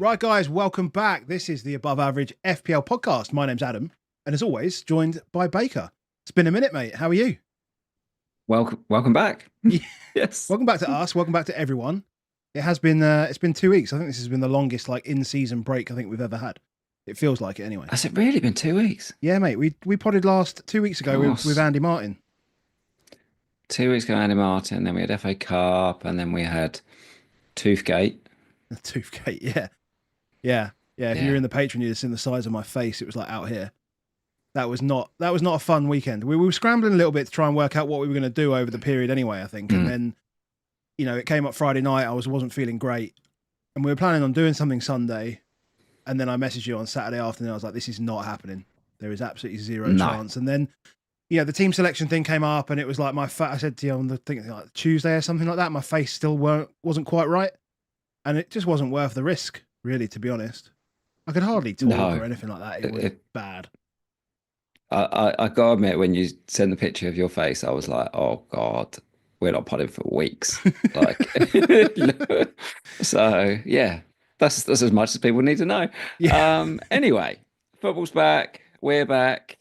Right, guys, welcome back. This is the Above Average FPL podcast. My name's Adam, and as always, joined by Baker. It's been a minute, mate. How are you? Welcome back. Yes. Welcome back to us. Welcome back to everyone. It has been, it's been 2 weeks. I think this has been the longest in-season break I think we've ever had. It feels like it anyway. Has it really been 2 weeks? Yeah, mate. We podded last 2 weeks ago with Andy Martin. 2 weeks ago, Andy Martin. Then we had FA Cup, and then we had Toothgate. The Toothgate, yeah. Yeah. If you're in the Patreon, you'd have seen the size of my face. It was like out here. That was not a fun weekend. We were scrambling a little bit to try and work out what we were going to do over the period anyway, I think. And then, it came up Friday night. I wasn't feeling great. And we were planning on doing something Sunday. And then I messaged you on Saturday afternoon. I was like, this is not happening. There is absolutely zero chance. And then, the team selection thing came up, and it was like I said to you on the thing like Tuesday or something like that, my face still wasn't quite right. And it just wasn't worth the risk, really, to be honest. I could hardly talk or anything like that. It was bad. I gotta admit, when you sent the picture of your face, I was like, oh God, we're not potting for weeks. So yeah, that's as much as people need to know. Yeah. Anyway, football's back. We're back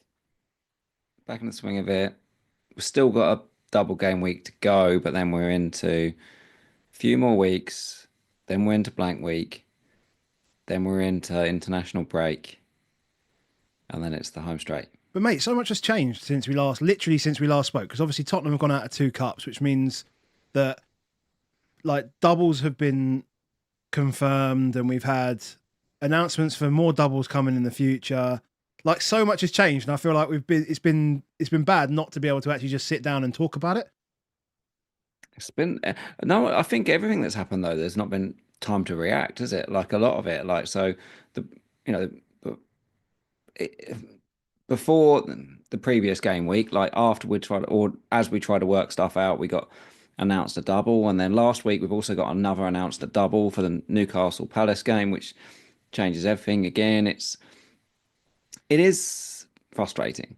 in the swing of it. We've still got a double game week to go, but then we're into a few more weeks. Then we're into blank week. Then we're into international break. And then it's the home straight. But mate, so much has changed since we last spoke. Because obviously Tottenham have gone out of 2 cups, which means that doubles have been confirmed, and we've had announcements for more doubles coming in the future. So much has changed, and I feel like it's been bad not to be able to actually just sit down and talk about it. It's been I think everything that's happened though, there's not been time to react, is it? A lot of it, before the previous game week, after as we try to work stuff out, we got announced a double, and then last week we've also got announced a double for the Newcastle Palace game, which changes everything again. It is frustrating.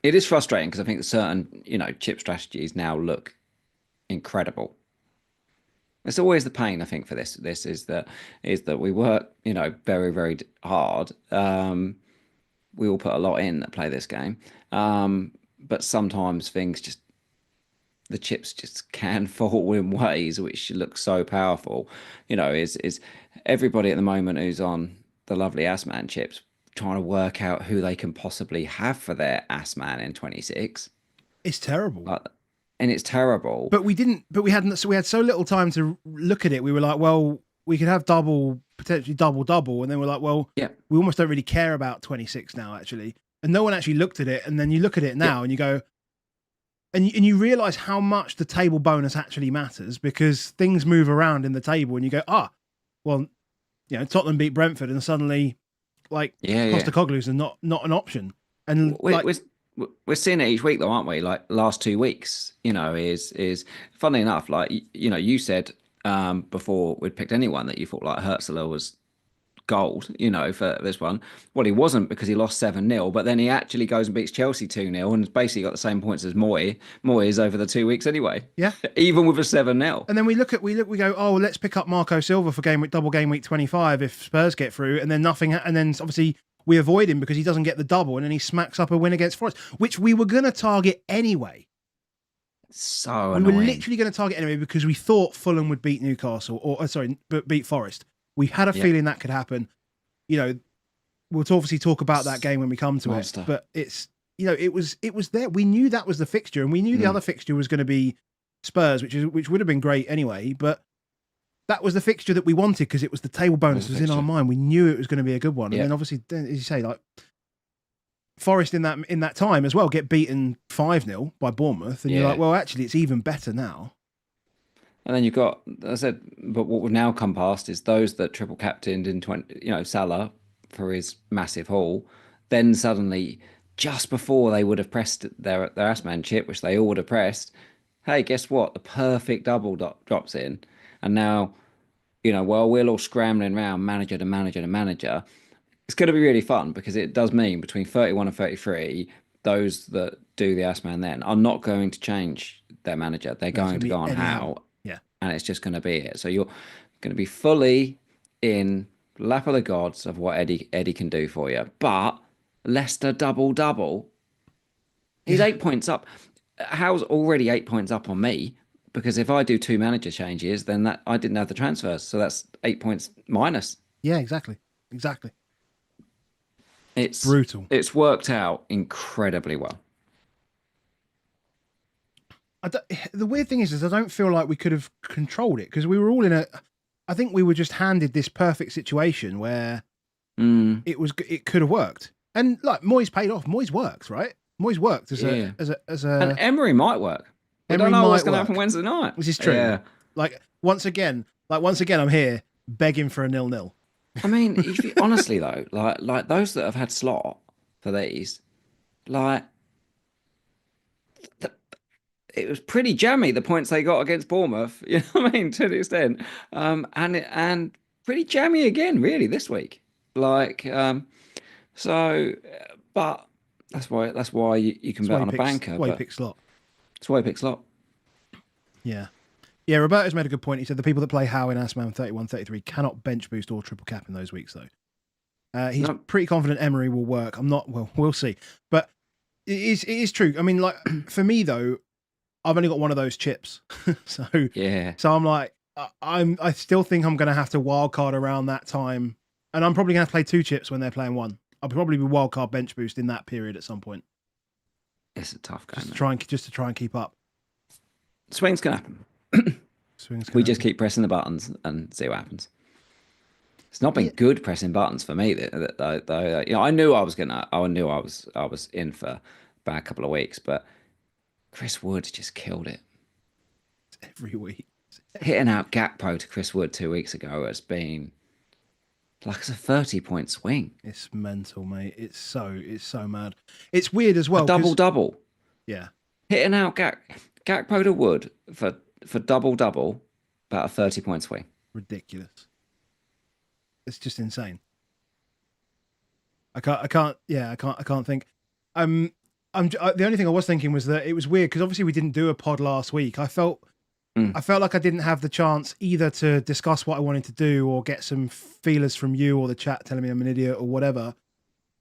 It is frustrating because I think that certain chip strategies now look incredible. It's always the pain, I think, for this. This is that we work, very, very hard. We all put a lot in that play this game, but sometimes the chips just can fall in ways which look so powerful. Is everybody at the moment who's on the lovely Assman chips trying to work out who they can possibly have for their Assman in 26? It's terrible. And it's terrible. But we had so little time to look at it. We were like, well, we could have potentially double. And then we're like, well, we almost don't really care about 26 now, actually. And no one actually looked at it. And then you look at it now and you go, and you realize how much the table bonus actually matters, because things move around in the table and you go, Tottenham beat Brentford and suddenly Postecoglou's not an option. And we're seeing it each week though, aren't we? Last 2 weeks, is funnily enough, you said before we'd picked anyone that you thought Hurtzler was gold, for this one. Well, he wasn't, because he lost 7-0, but then he actually goes and beats Chelsea 2-0 and has basically got the same points as Moyes over the 2 weeks anyway. Yeah. Even with a 7-0. And then we go, oh, let's pick up Marco Silva for double game week 25 if Spurs get through, and then nothing, and then obviously we avoid him because he doesn't get the double, and then he smacks up a win against Forest, which we were going to target anyway. So annoying. We were literally going to target anyway because we thought Fulham would beat Newcastle, beat Forest. We had a feeling that could happen. We'll obviously talk about that game when we come to it, but it's it was there. We knew that was the fixture, and we knew the other fixture was going to be Spurs, which would have been great anyway. But that was the fixture that we wanted because it was the table bonus was in our mind. We knew it was going to be a good one, and then obviously, as you say, like Forest in that time as well get beaten 5-0 by Bournemouth, and you're like, well, actually, it's even better now. And then you've got, as I said, but what we've now come past is those that triple captained in Salah for his massive haul. Then suddenly, just before they would have pressed their Assman chip, which they all would have pressed, hey, guess what? The perfect double drops in, and now, while we're all scrambling around manager to manager to manager, it's going to be really fun because it does mean between 31 and 33, those that do the Assman then are not going to change their manager. They're going to go on Howe. And it's just going to be it. So you're going to be fully in lap of the gods of what Eddie can do for you. But Leicester double. He's 8 points up. Howe's already 8 points up on me because if I do 2 manager changes, then that I didn't have the transfers. So that's 8 points minus. Yeah, exactly. It's brutal. It's worked out incredibly well. The weird thing is I don't feel like we could have controlled it because we were all I think we were just handed this perfect situation where it could have worked. And like Moyes paid off. Moyes worked, right? Moyes worked as a and Emery might work. We don't know what's going to happen Wednesday night. This is true. Yeah. Like once again, I'm here begging for a 0-0. I mean, honestly though, like those that have had slot for these, like. It was pretty jammy, the points they got against Bournemouth, you know what I mean, to an extent. And pretty jammy again, really, this week. Like, but that's why you can bet on a banker. That's why you pick slot. That's why you pick slot. Yeah. Yeah, Roberto's made a good point. He said the people that play Howe in Assman 31, 33 cannot bench boost or triple cap in those weeks, though. He's pretty confident Emery will work. I'm not, well, we'll see. But it is true. I mean, like, for me, though, I've only got one of those chips. So I'm like, I still think I'm going to have to wildcard around that time. And I'm probably going to have to play 2 chips when they're playing 1. I'll probably be wildcard bench boost in that period at some point. It's a tough game. Just to try and keep up. Swings can happen. We just keep pressing the buttons and see what happens. It's not been good pressing buttons for me. I knew I was in for about a couple of weeks, but Chris Wood just killed it. Every week. Hitting out Gakpo to Chris Wood 2 weeks ago has been like it's a 30-point swing. It's mental, mate. It's so mad. It's weird as well. A double. Yeah. Hitting out Gakpo to Wood for double, about a 30-point swing. Ridiculous. It's just insane. I can't think. The only thing I was thinking was that it was weird because obviously we didn't do a pod last week. I felt like I didn't have the chance either to discuss what I wanted to do or get some feelers from you or the chat telling me I'm an idiot or whatever,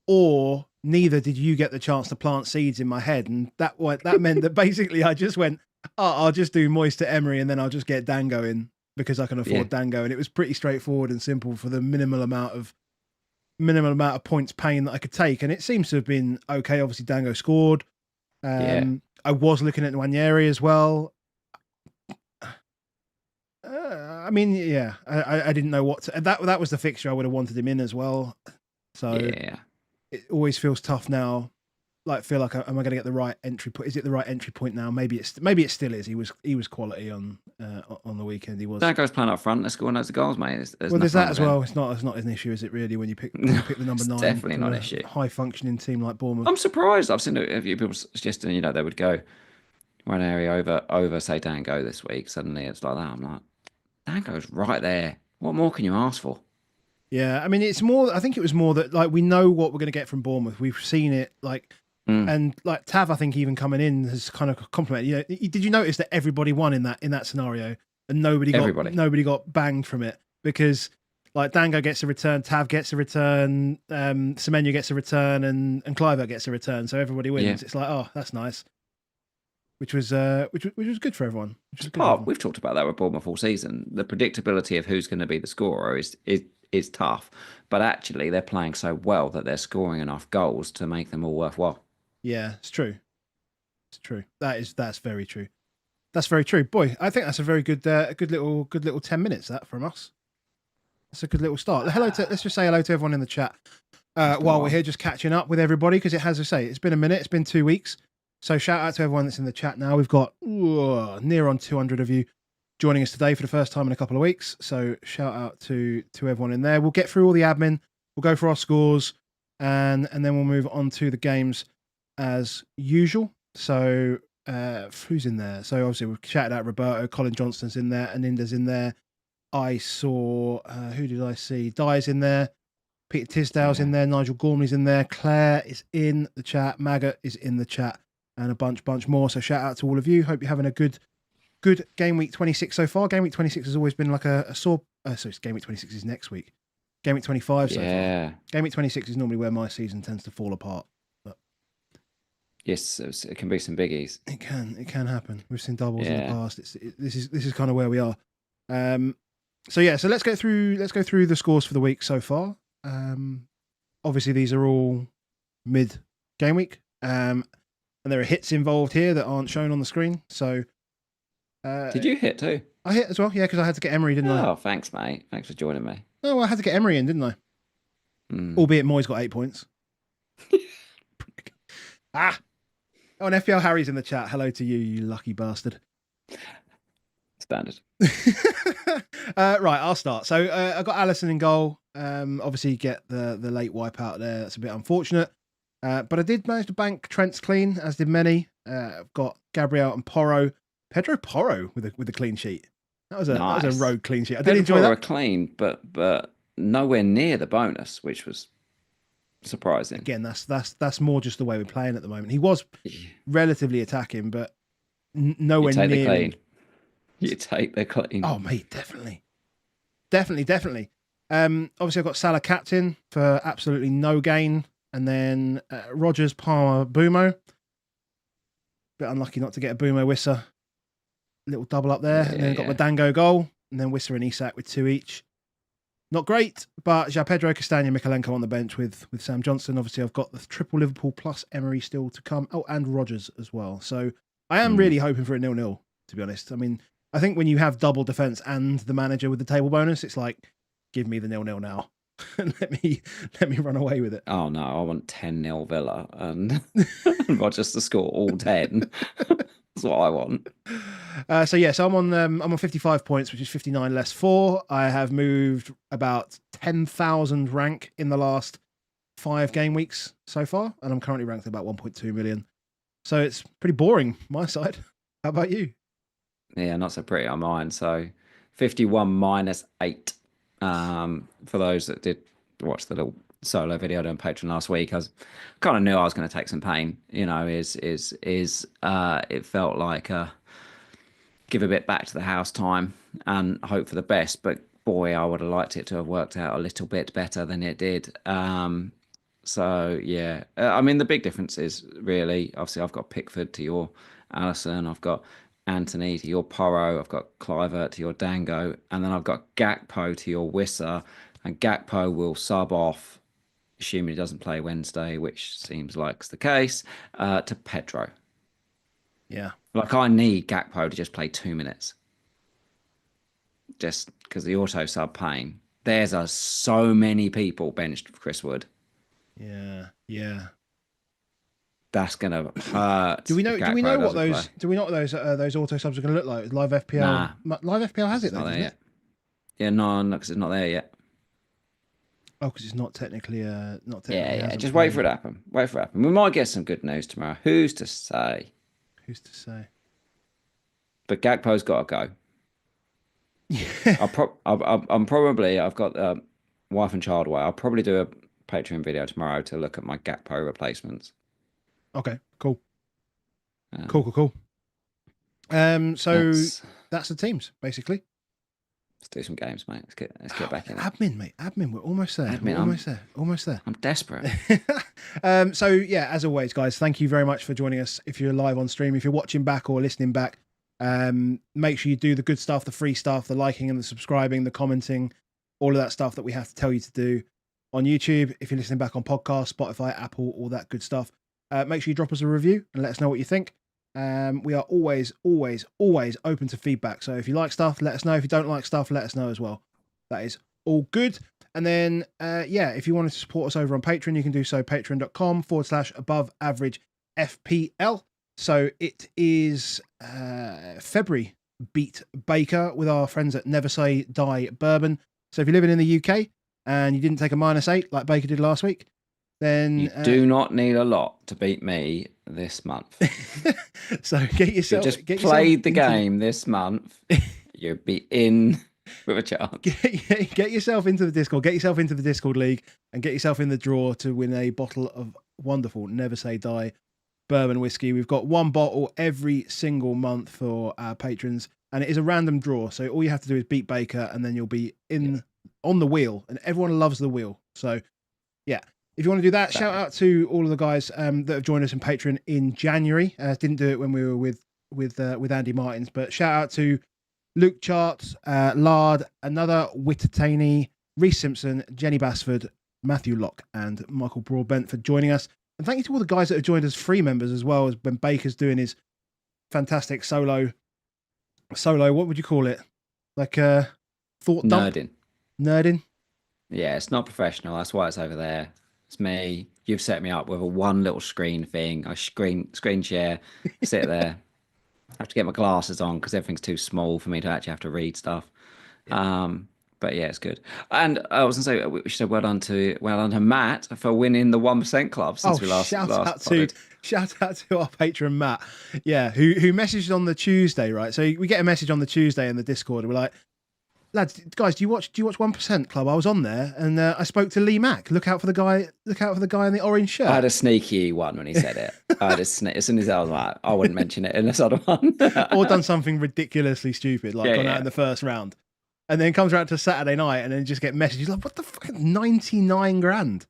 or neither did you get the chance to plant seeds in my head, and that meant that basically I just went, I'll just do Moist to Emery and then I'll just get Dango in because I can afford Dango, and it was pretty straightforward and simple for the minimal amount of points pain that I could take, and it seems to have been okay. Obviously, Dango scored. I was looking at Nwaneri as well. I mean, I didn't know what to, that was the fixture I would have wanted him in as well. So it always feels tough now. Like, feel like, am I going to get the right entry point? Is it the right entry point now? Maybe it still is. He was quality on the weekend. He was. Dango's playing up front. Let's score loads of goals, mate. There's that as well. It's not an issue, is it? Really, when you pick the number 9. Definitely not an issue. High functioning team like Bournemouth. I'm surprised. I've seen a few people suggesting, they would go Nwaneri over say Dango this week. Suddenly it's like that. I'm like, Dango's right there. What more can you ask for? Yeah, I mean, it's more. I think it was more that like we know what we're going to get from Bournemouth. We've seen it like. And like Tav, I think even coming in has kind of complimented. Did you notice that everybody won in that scenario, and nobody got banged from it because like Dango gets a return, Tav gets a return, Semenyo gets a return, and Cliver gets a return, so everybody wins. Yeah. It's like, oh, that's nice, which was good for everyone. We've talked about that with Bournemouth all season. The predictability of who's going to be the scorer is tough, but actually they're playing so well that they're scoring enough goals to make them all worthwhile. Yeah, it's true. It's true. That's very true. That's very true. Boy, I think that's a very good good little 10 minutes that from us. That's a good little start. Let's just say hello to everyone in the chat while we're here, just catching up with everybody, because it has to say it's been a minute. It's been 2 weeks. So shout out to everyone that's in the chat now. We've got near on 200 of you joining us today for the first time in a couple of weeks. So shout out to everyone in there. We'll get through all the admin. We'll go for our scores, and then we'll move on to the games as usual. So who's in there? So obviously we've shouted out Roberto, Colin Johnston's in there, Aninda's in there. I saw who did I see? Dye's in there, Peter Tisdale's in there, Nigel Gormley's in there, Claire is in the chat, Maggot is in the chat, and a bunch more. So shout out to all of you. Hope you're having a good game week 26 so far. Game week 26 has always been like a sore. So game week 26 is next week. Game week 25 so far. Game week 26 is normally where my season tends to fall apart. Yes, it can be some biggies. It can happen. We've seen doubles in the past. This is kind of where we are. So let's go through the scores for the week so far. Obviously these are all mid game week, and there are hits involved here that aren't shown on the screen. So did you hit too? I hit as well, yeah, because I had to get Emery, didn't I? Oh, thanks, mate. Thanks for joining me. Oh, I had to get Emery in, didn't I? Albeit Moyes got 8 points. Oh, and FPL Harry's in the chat. Hello to you, you lucky bastard. Standard. Right, I'll start. So I got Allison in goal. Obviously, get the late wipe out there. That's a bit unfortunate. But I did manage to bank Trent's clean, as did many. I've got Gabriel and Porro. Pedro Porro with a clean sheet. That was a rogue clean sheet. I did enjoy that. Clean, but nowhere near the bonus, which was surprising. Again, that's more just the way we're playing at the moment. He was relatively attacking, but nowhere near. The clean. You take the clean. Oh, mate, definitely. Obviously, I've got Salah captain for absolutely no gain, and then Rogers, Palmer, Bumo. Bit unlucky not to get a Bumo Wissa. Little double up there, and then got Madango goal, and then Wissa and Isak with 2 each. Not great, but João Pedro, Castagna, Mikalenko on the bench with Sam Johnson. Obviously, I've got the triple Liverpool plus Emery still to come. Oh, and Rogers as well. So I am really hoping for a 0-0, to be honest. I mean, I think when you have double defence and the manager with the table bonus, it's like, give me the 0-0 now. And let me run away with it. Oh, no, I want 10-0 Villa and Rogers to score all 10. That's what I want. So I'm on 55 points, which is 59 less 4. I have moved about 10,000 rank in the last 5 game weeks so far, and I'm currently ranked at about 1.2 million. So it's pretty boring, my side. How about you? Yeah, not so pretty on mine. So 51 minus 8. For those that did watch the little solo video on Patreon last week, I kind of knew I was going to take some pain. You know, it felt like give a bit back to the house time and hope for the best. But boy, I would have liked it to have worked out a little bit better than it did. So yeah, I mean the big difference is really obviously I've got Pickford to your Allison, I've got Anthony to your Porro, I've got Clivert to your Dango, and then I've got Gakpo to your Wissa, and Gakpo will sub off, assuming he doesn't play Wednesday, which seems like the case, to Pedro. Yeah. Like I need Gakpo to just play 2 minutes. Just because the auto sub pain. There's so many people benched for Chris Wood. Yeah. That's gonna hurt. Do we know what those auto subs are gonna look like? Live FPL. Nah. Live FPL has it not though, there yet. It? Yeah, no, because it's not there yet. Oh, because it's not technically Yeah. Just wait for it to happen. We might get some good news tomorrow. Who's to say? But Gakpo's got to go. Yeah. I've got wife and child away. I'll probably do a Patreon video tomorrow to look at my Gakpo replacements. Okay, cool. Cool. So that's the teams, basicly. Let's do some games, mate. Let's get back in it. Admin, mate. Admin, we're almost there. Almost there. I'm desperate. So yeah, as always, guys, thank you very much for joining us. If you're live on stream, if you're watching back or listening back, make sure you do the good stuff, the free stuff, the liking and the subscribing, the commenting, all of that stuff that we have to tell you to do on YouTube. If you're listening back on podcast, Spotify, Apple, all that good stuff. make sure you drop us a review and let us know what you think. We are always open to feedback. So if you like stuff, let us know. If you don't like stuff, let us know as well. That is all good. And then, if you wanted to support us over on Patreon, you can do so, patreon.com/above-average-FPL. So it is February beat Baker with our friends at Never Say Die Bourbon. So if you're living in the UK and you didn't take a -8 like Baker did last week, then you do not need a lot to beat me this month. So get yourself. If you just played the game this month, you'd be in with a chance. Get yourself into the Discord. Get yourself into the Discord league and get yourself in the draw to win a bottle of wonderful Never Say Die bourbon whiskey. We've got one bottle every single month for our patrons, and it is a random draw. So all you have to do is beat Baker, and then you'll be on the wheel. And everyone loves the wheel. So yeah. If you want to do that, shout out to all of the guys that have joined us in Patreon in January. Didn't do it when we were with Andy Martins, but shout out to Luke Charts, Lard, another Wittertaney, Reece Simpson, Jenny Basford, Matthew Locke, and Michael Broadbent for joining us. And thank you to all the guys that have joined as free members as well, as when Baker's doing his fantastic solo. What would you call it? Like thought dump? Nerding. Yeah, it's not professional. That's why it's over there. It's me. You've set me up with a one little screen thing. I screen share, sit there. I have to get my glasses on because everything's too small for me to actually have to read stuff. Yeah. But yeah, it's good. And I was gonna say we should say well done to Matt for winning the 1% club since we last. Shout out to our patron Matt. Yeah, who messaged on the Tuesday, right? So we get a message on the Tuesday in the Discord. And we're like, lads, guys, do you watch 1% Club? I was on there and I spoke to Lee Mack. Look out for the guy in the orange shirt. I had a sneaky one when he said it. As soon as I was like, I wouldn't mention it in this other one. Or done something ridiculously stupid, like gone out in the first round. And then comes around to Saturday night and then just get messages like, what the fuck? 99 grand.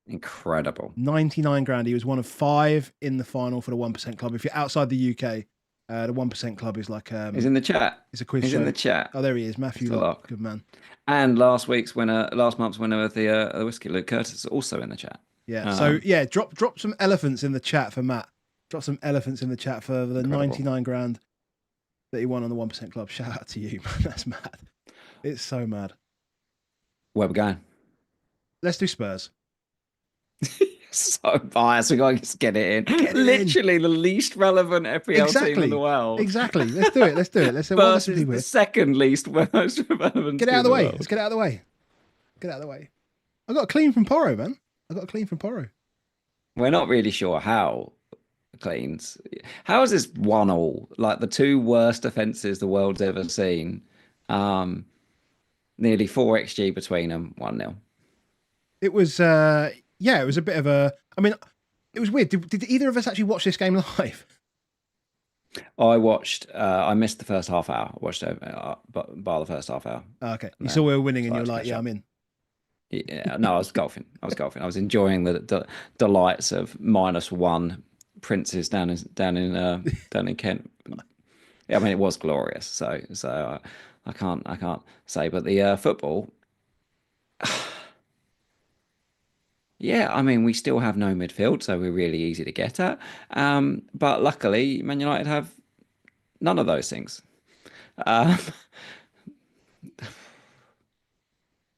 Incredible. 99 grand. He was one of 5 in the final for the 1% Club. If you're outside the UK, the 1% Club is like he's in the chat. It's a quiz show. He's in the chat. Oh, there he is, Matthew Locke. Good man. And last month's winner of the whiskey, Luke Curtis, is also in the chat. Yeah. So yeah, drop some elephants in the chat for Matt. Drop some elephants in the chat for the 99 grand that he won on the 1% Club. Shout out to you, man. That's mad. It's so mad. Where we going? Let's do Spurs. So biased, we gotta just get it in. Literally the least relevant FPL team in the world. Exactly. Let's do it. Let's do it. Versus the second least most relevant. Get it out of the way. Let's get it out of the way. Get it out of the way. I got a clean from Porro, man. We're not really sure how cleans. How is this 1-1? Like the two worst defenses the world's ever seen. Nearly 4 XG between them. 1-0. It was. It was a bit of a. I mean, it was weird. Did either of us actually watch this game live? I watched. I missed the first half hour. I watched bar the first half hour. Oh, okay. You saw we were winning, and you were like, "Yeah, I'm in." Yeah. No, I was golfing. I was enjoying the delights of -1 princes down in Kent. Yeah, I mean, it was glorious. So I can't say, but the football. Yeah, I mean, we still have no midfield, so we're really easy to get at. But luckily, Man United have none of those things.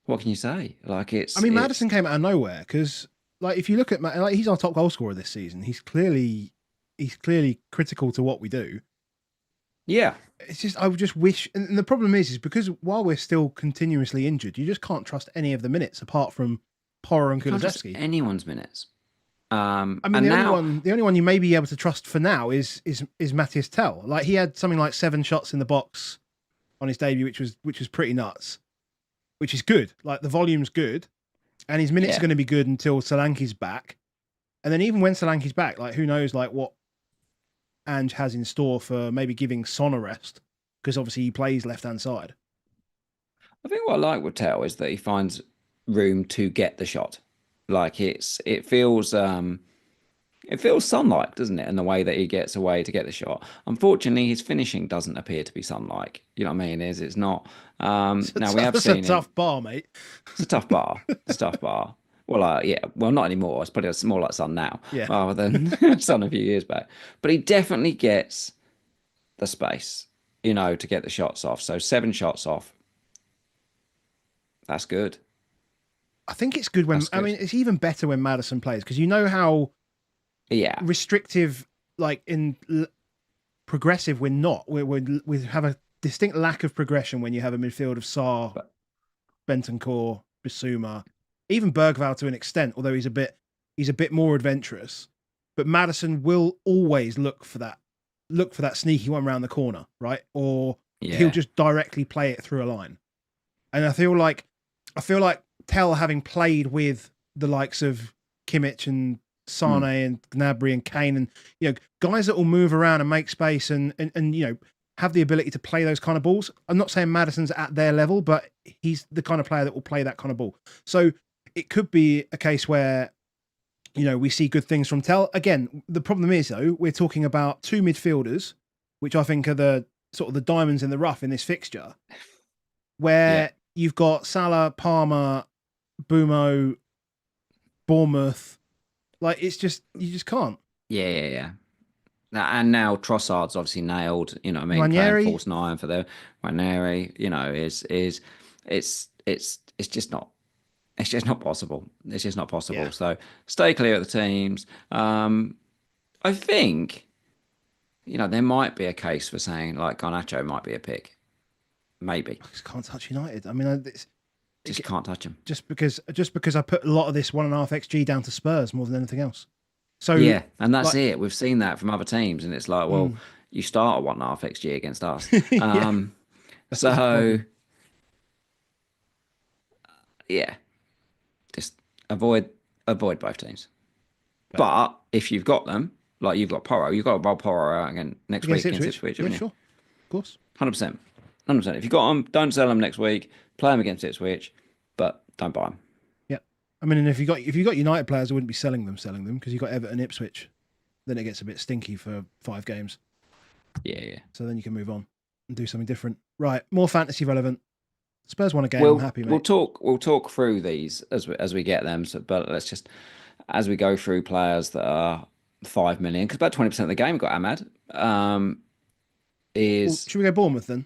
What can you say? Like Maddison came out of nowhere because, like, if you look at he's our top goal scorer this season. He's clearly critical to what we do. Yeah, it's just I would just wish, and the problem is because while we're still continuously injured, you just can't trust any of the minutes apart from Porro and Kulusevski. Anyone's minutes. The only one you may be able to trust for now is Matthias Tell. Like he had something like 7 shots in the box on his debut, which was pretty nuts. Which is good. Like the volume's good, and his minutes are going to be good until Solanke's back. And then even when Solanke's back, like who knows, like what Ange has in store for maybe giving Son a rest because obviously he plays left hand side. I think what I like with Tell is that he finds room to get the shot. Like it feels Son-like, doesn't it, in the way that he gets away to get the shot. Unfortunately, his finishing doesn't appear to be Son-like. You know what I mean? It's not. Now we have seen it's a tough bar, mate. It's a tough bar. It's a tough bar. Well, yeah, well, not anymore. It's probably more like Son now, Yeah. rather than Son a few years back. But he definitely gets the space, to get the shots off. So 7 shots off, that's good. I think it's good when, That's I good. mean, it's even better when Maddison plays because you know how Yeah, restrictive, like progressive, we're not. We have a distinct lack of progression when you have a midfield of Sarr, but Bentancur, Bissouma, even Bergvall to an extent, although he's a bit more adventurous. But Maddison will always look for that sneaky one round the corner, right? Or he'll yeah, just directly play it through a line. And I feel like Tell, having played with the likes of Kimmich and Sane and Gnabry and Kane, and guys that will move around and make space and have the ability to play those kind of balls. I'm not saying Maddison's at their level, but he's the kind of player that will play that kind of ball. So it could be a case where we see good things from Tell. Again, the problem is though, we're talking about 2 midfielders, which I think are the sort of the diamonds in the rough in this fixture, where yeah, you've got Salah, Palmer, Bumo, Bournemouth. Like you just can't. yeah. And now Trossard's obviously nailed. You know what I mean? Playing Ranieri, false nine for the Ranieri. Is it's just not. It's just not possible. It's just not possible. yeah, So stay clear of the teams. I think, there might be a case for saying like Garnacho might be a pick. Maybe. I just can't touch United. I mean, Just can't touch him. just because I put a lot of this 1.5 XG down to Spurs more than anything else. So Yeah, and that's like, it. We've seen that from other teams, and it's like, well, you start a 1.5 XG against us. yeah, that's the So problem. yeah, just avoid both teams. But if you've got them, like you've got Porro, you've got to roll Porro out again next week Against against Ipswich, Ipswich, yeah, haven't you? sure, of course. 100%. 100%. If you got them, don't sell them next week. Play them against Ipswich, but don't buy them. Yeah, I mean, and if you got United players, I wouldn't be selling them because you've got Everton, Ipswich. Then it gets a bit stinky for 5 games. Yeah. So then you can move on and do something different. Right, more fantasy relevant. Spurs won a game. I'm We'll happy, we'll mate. talk we'll talk through these as we get them. So, but let's just as we go through players that are 5 million, because about 20% of the game got Ahmad. Well, Is should we go Bournemouth then?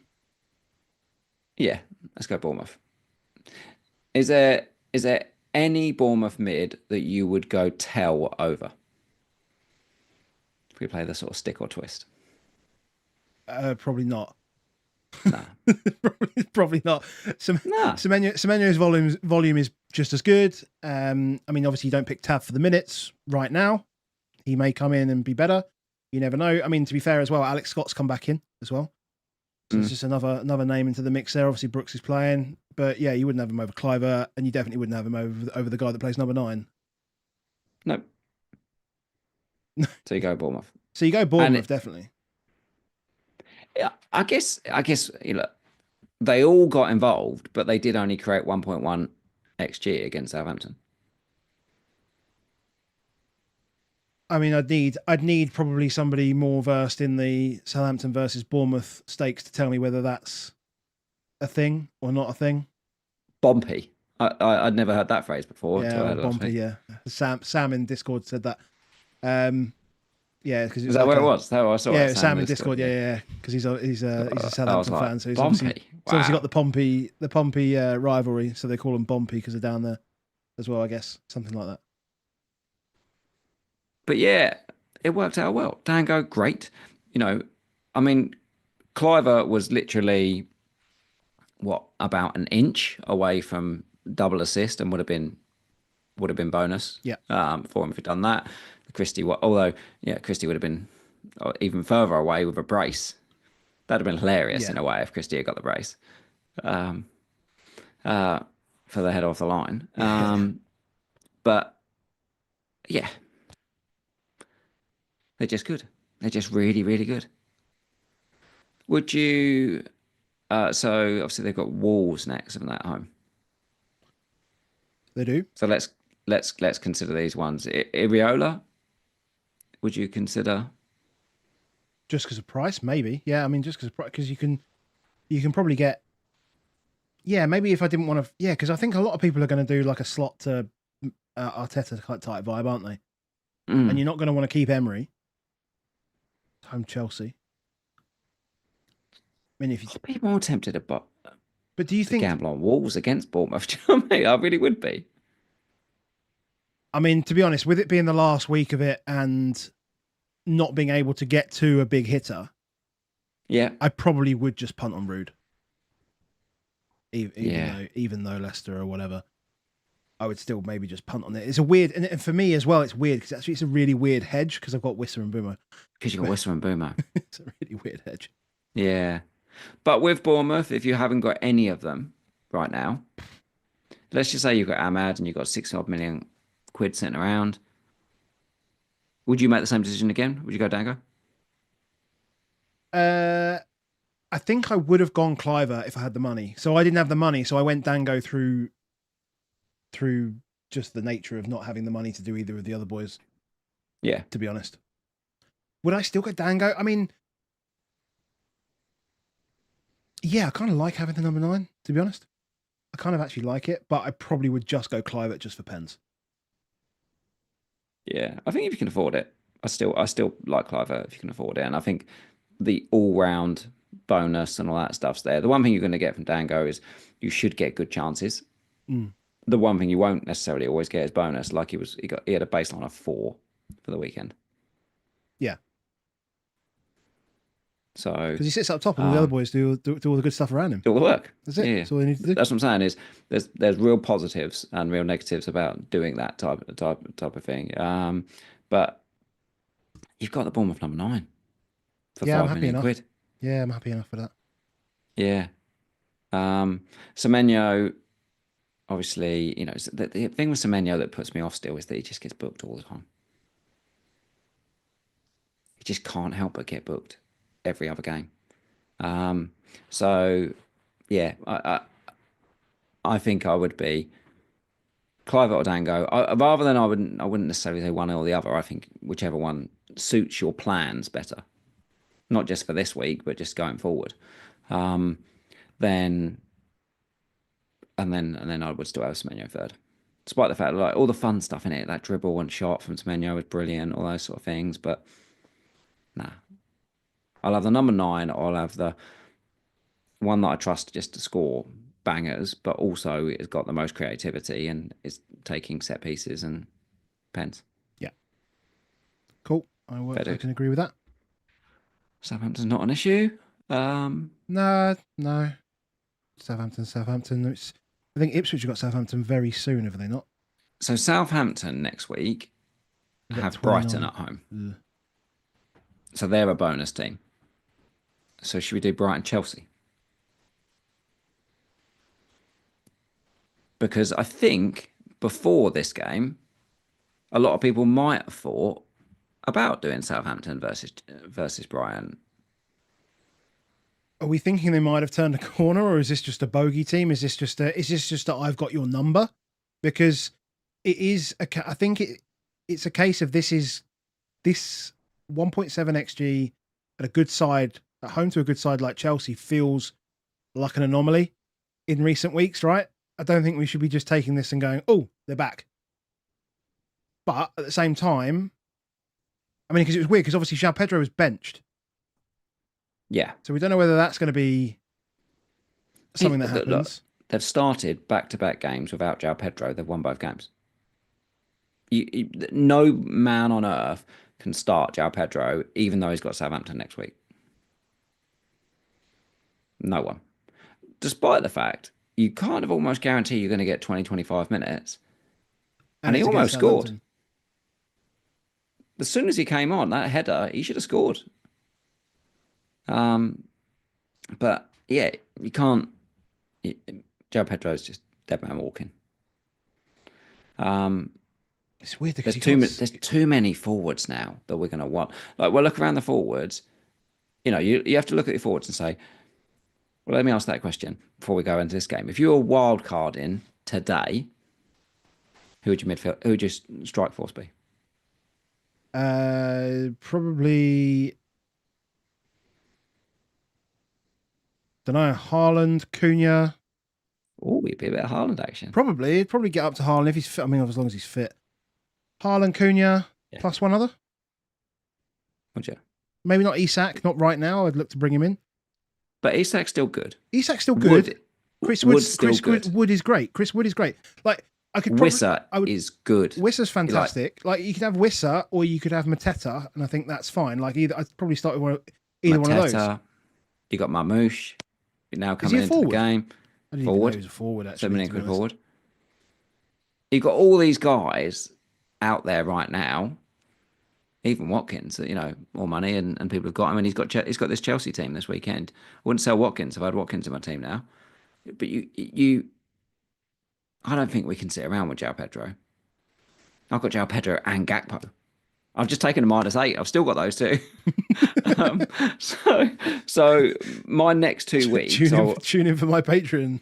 Yeah, let's go Bournemouth. Is there any Bournemouth mid that you would go Tell over? If we play the sort of stick or twist. Probably not. No. Probably not. Nah. Semenyo's volume is just as good. I mean, obviously you don't pick Tav for the minutes right now. He may come in and be better. You never know. I mean, to be fair as well, Alex Scott's come back in as well. So it's just another name into the mix there. Obviously Brooks is playing, but yeah, you wouldn't have him over Cliver, and you definitely wouldn't have him over the guy that plays number 9. Nope. So you go Bournemouth. So you go Bournemouth, definitely. Yeah, I guess they all got involved, but they did only create 1.1 XG against Southampton. I mean, I'd need probably somebody more versed in the Southampton versus Bournemouth stakes to tell me whether that's a thing or not a thing. Bompy. I'd never heard that phrase before. Yeah, or Bompy. Yeah, Sam in Discord said that. Yeah, because Is that where it was? That I saw yeah, it. Sam in Discord. Yeah, because he's a Southampton fan, so he's Bompy. obviously got the Pompey rivalry, so they call him Bompy because they're down there as well. I guess something like that. But yeah, it worked out well. Dango, great. I mean, Cliver was literally about an inch away from double assist and would have been bonus. Yeah. For him if he'd done that. Christie, although Christie would have been even further away with a brace. That'd have been hilarious in a way if Christie had got the brace. For the head off the line. But yeah. They're just good. They're just really, really good. Would you? So obviously they've got Wolves next, haven't they, at home? They do. So let's consider these ones. Iriola. Would you consider? Just because of price, maybe. Yeah, I mean, just because you can probably get. Yeah, maybe if I didn't want to. Yeah, because I think a lot of people are going to do like a slot to Arteta type vibe, aren't they? And Mm. you're not going to want to keep Emery. Home Chelsea. I mean, if you, I'd be more tempted but do you to think? gamble on Wolves against Bournemouth. Do you know what I mean? I really would be. I mean, to be honest, with it being the last week of it and not being able to get to a big hitter, Yeah. I probably would just punt on Rude. Yeah. Even though Leicester or whatever, I would still maybe just punt on it. It's a weird, and for me as well, it's weird because actually it's a really weird hedge because I've got Whistler and Boomer. Because you got Whistle and Boomer. It's a really weird hedge. Yeah. But with Bournemouth, if you haven't got any of them right now, let's just say you've got Ahmad and you've got 6 odd million quid sitting around. Would you make the same decision again? Would you go Dango? I think I would have gone Cliver if I had the money. So I didn't have the money, so I went Dango through just the nature of not having the money to do either of the other boys. Yeah. To be honest, would I still go Dango? I mean, yeah, I kind of like having the number 9. To be honest, I kind of actually like it, but I probably would just go Cliver just for pens. Yeah. I think if you can afford it, I still like Cliver if you can afford it. And I think the all round bonus and all that stuff's there. The one thing you're going to get from Dango is you should get good chances. Mm. The one thing you won't necessarily always get is bonus. Like he had a baseline of 4 for the weekend. Yeah. So because he sits up top and all the other boys do all the good stuff around him. Do all the work. That's it. Yeah. That's all they need to do. That's what I'm saying is there's real positives and real negatives about doing that type of thing. But you've got the Bournemouth number 9 for Yeah, I'm 5 happy million enough. quid. Yeah, I'm happy enough for that. Yeah. Semenyo, obviously, the thing with Semenyo that puts me off still is that he just gets booked all the time. He just can't help but get booked every other game. So yeah, I think I would be Clive or Dango. Rather than I wouldn't necessarily say one or the other. I think whichever one suits your plans better, not just for this week, but just going forward. Then and then I would still have Semenyo third, despite the fact that like all the fun stuff in it, that dribble and shot from Semenyo was brilliant, all those sort of things. But nah, I'll have the number 9. I'll have the one that I trust just to score bangers, but also has got the most creativity and is taking set pieces and pens. Yeah. Cool. I can agree with that. Southampton's not an issue. No. Southampton. I think Ipswich have got Southampton very soon, have they not? So Southampton next week have Brighton at home. Ugh. So they're a bonus team. So should we do Brighton Chelsea? Because I think before this game, a lot of people might have thought about doing Southampton versus Brighton. Are we thinking they might have turned a corner, or is this just a bogey team? Is this just that I've got your number? Because it is. I think it's a case of this 1.7 xG at a good side at home to a good side like Chelsea feels like an anomaly in recent weeks, right? I don't think we should be just taking this and going, oh, they're back. But at the same time, I mean, because it was weird because obviously João Pedro was benched. Yeah. So we don't know whether that's going to be something that happens. Look, they've started back-to-back games without João Pedro. They've won both games. No man on earth can start João Pedro, even though he's got Southampton next week. No one. Despite the fact you kind of almost guarantee you're going to get 20, 25 minutes. And he almost scored. As soon as he came on, that header, he should have scored. But yeah, you can't. João Pedro's just dead man walking. It's weird because there's too many forwards now that we're going to want. Like, well, look around the forwards. You have to look at the forwards and say, well, let me ask that question before we go into this game. If you were wild carding today, who would your strike force be? Probably. Don't know. Haaland, Cunha. Oh, he'd be a bit of Haaland action. Probably. He'd probably get up to Haaland if he's fit. I mean, as long as he's fit. Haaland, Cunha, plus one other. Would you? Maybe not Isak, not right now. I'd look to bring him in. But Isak's still good. Isak's still good. Chris Wood is great. Chris Wood is great. Like, I could probably... Wissa is good. Wissa's fantastic. Like, you could have Wissa or you could have Mateta, and I think that's fine. Like, I'd probably start with either one of those. You got Marmoush. You're now coming into the game. I didn't even know he was a forward, actually. 7 quid forward. You've got all these guys out there right now. Even Watkins, you know, more money and people have got. I mean, he's got this Chelsea team this weekend. I wouldn't sell Watkins if I had Watkins in my team now. But I don't think we can sit around with João Pedro. I've got João Pedro and Gakpo. I've just taken a -8. I've still got those two. So my next 2 weeks, tune in for my Patreon.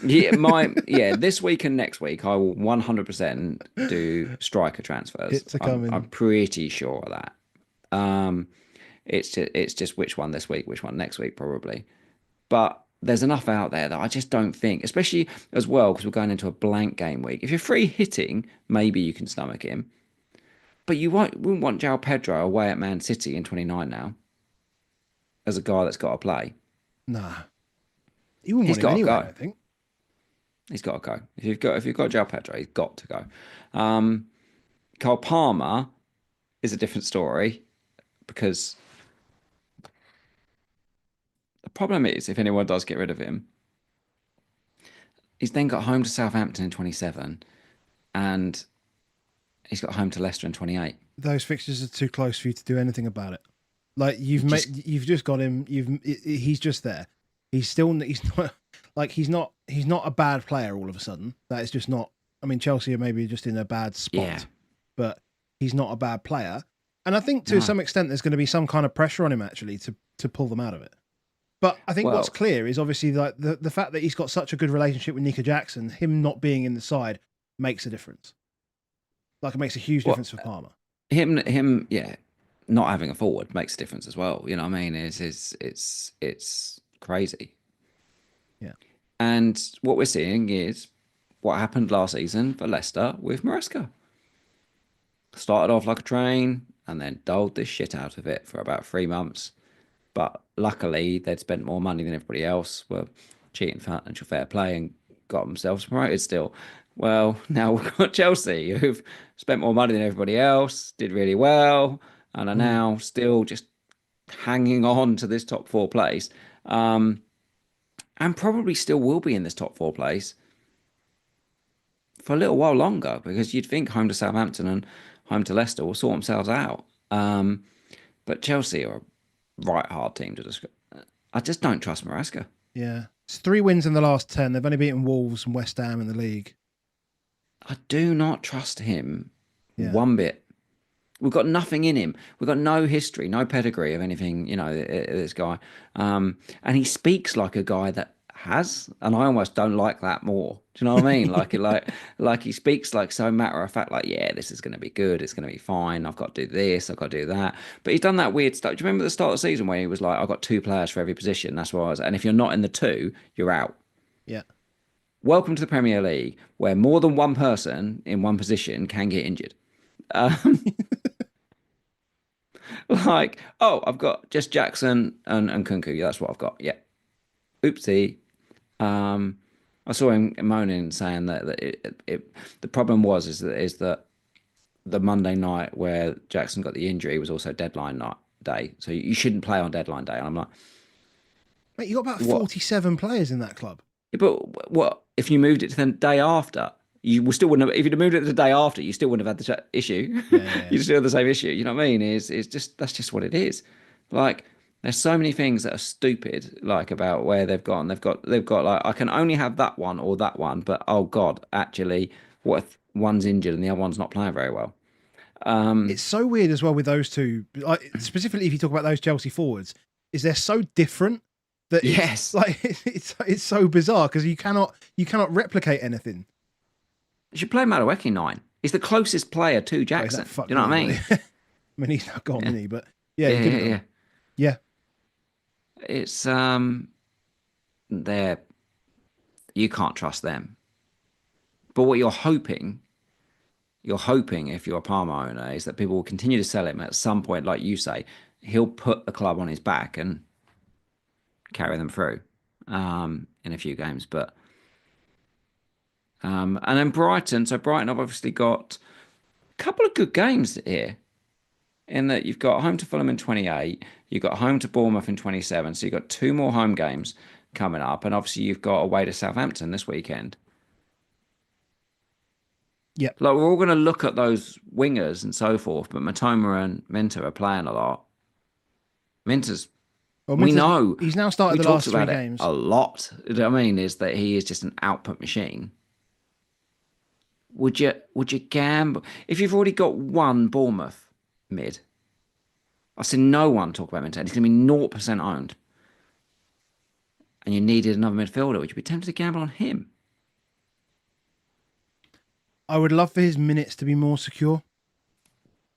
This week and next week I will 100% do striker transfers. I'm pretty sure of that. It's just which one this week, which one next week probably. But there's enough out there that I just don't think, especially as well because we're going into a blank game week. If you're free hitting, maybe you can stomach him. But you wouldn't want João Pedro away at Man City in 29 now as a guy that's got to play. Nah, he wouldn't want him anyway, I think. He's got to go. If you've got João Pedro, he's got to go. Cole Palmer is a different story because the problem is if anyone does get rid of him, he's then got home to Southampton in 27 and he's got home to Leicester in 28. Those fixtures are too close for you to do anything about it. Like you've just got him. He's just there. He's not a bad player all of a sudden. That is just not. I mean, Chelsea are maybe just in a bad spot, but he's not a bad player. And I think to some extent there's going to be some kind of pressure on him actually to pull them out of it. But I think what's clear is obviously like the fact that he's got such a good relationship with Nico Jackson, him not being in the side makes a difference. Like it makes a huge difference for Palmer. Him, not having a forward makes a difference as well. You know what I mean? It's crazy. Yeah. And what we're seeing is what happened last season for Leicester with Maresca. Started off like a train and then doled this shit out of it for about 3 months. But luckily, they'd spent more money than everybody else, were cheating financial fair play and got themselves promoted still. Well, now we've got Chelsea, who've spent more money than everybody else, did really well, and are now still just hanging on to this top 4 place. And probably still will be in this top 4 place for a little while longer, because you'd think home to Southampton and home to Leicester will sort themselves out. But Chelsea are a right hard team to describe. I just don't trust Maresca. Yeah. It's 3 wins in the last 10. They've only beaten Wolves and West Ham in the league. I do not trust him one bit. We've got nothing in him. We've got no history, no pedigree of anything, you know, this guy. And he speaks like a guy that has, and I almost don't like that more. Do you know what I mean? Like he speaks like so matter of fact, like, yeah, this is going to be good. It's going to be fine. I've got to do this. I've got to do that. But he's done that weird stuff. Do you remember the start of the season where he was like, I've got 2 players for every position. That's what I was. And if you're not in the 2, you're out. Yeah. Welcome to the Premier League, where more than one person in one position can get injured. Like, I've got just Jackson and Kunku. Yeah, that's what I've got. Yeah. Oopsie. I saw him moaning, saying that the problem is that the Monday night where Jackson got the injury was also deadline night day, so you shouldn't play on deadline day. And I'm like, mate, you got about 47 players in that club. Yeah, but what if you moved it to the day after? You still wouldn't have. If you'd have moved it to the day after, you still wouldn't have had the issue. Yeah. You still have the same issue. You know what I mean? It's just that's just what it is. Like there's so many things that are stupid, like about where they've gone. They've got like I can only have that one or that one, but oh god, actually, what if one's injured and the other one's not playing very well? It's so weird as well with those two. Like, specifically, if you talk about those Chelsea forwards, is they're so different that it's so bizarre because you cannot replicate anything. You should play Madueke 9. He's the closest player to Jackson. Do you know what I mean? I mean, he's not gone, is he? But yeah. It's they're You can't trust them. But what you're hoping if you're a Parma owner is that people will continue to sell him at some point, like you say, he'll put the club on his back and carry them through in a few games. But and then Brighton. So Brighton have obviously got a couple of good games here. In that you've got home to Fulham in 28, you've got home to Bournemouth in 27, so you've got 2 more home games coming up, and obviously you've got away to Southampton this weekend. Yep. Like we're all going to look at those wingers and so forth, but Matoma and Minter are playing a lot. Minter's, we know he's now started the last 3 games a lot. You know what I mean? Is that he is just an output machine. Would you gamble if you've already got one Bournemouth mid? I've seen no one talk about Minter. He's going to be 0% owned, and you needed another midfielder. Would you be tempted to gamble on him? I would love for his minutes to be more secure,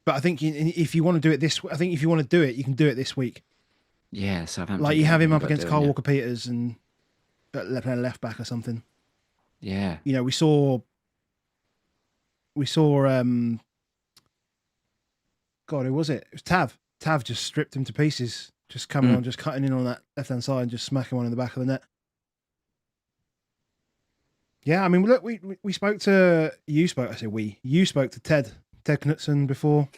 but I think if you want to do it if you want to do it, you can do it this week. Yeah, Southampton. Like you have him up against Kyle Walker-Peters and left back or something. Yeah. You know, we saw. God, who was it? It was Tav. Tav just stripped him to pieces, just coming on, just cutting in on that left-hand side and just smacking one in the back of the net. Yeah, I mean, look, we spoke to you spoke to Ted Knutson before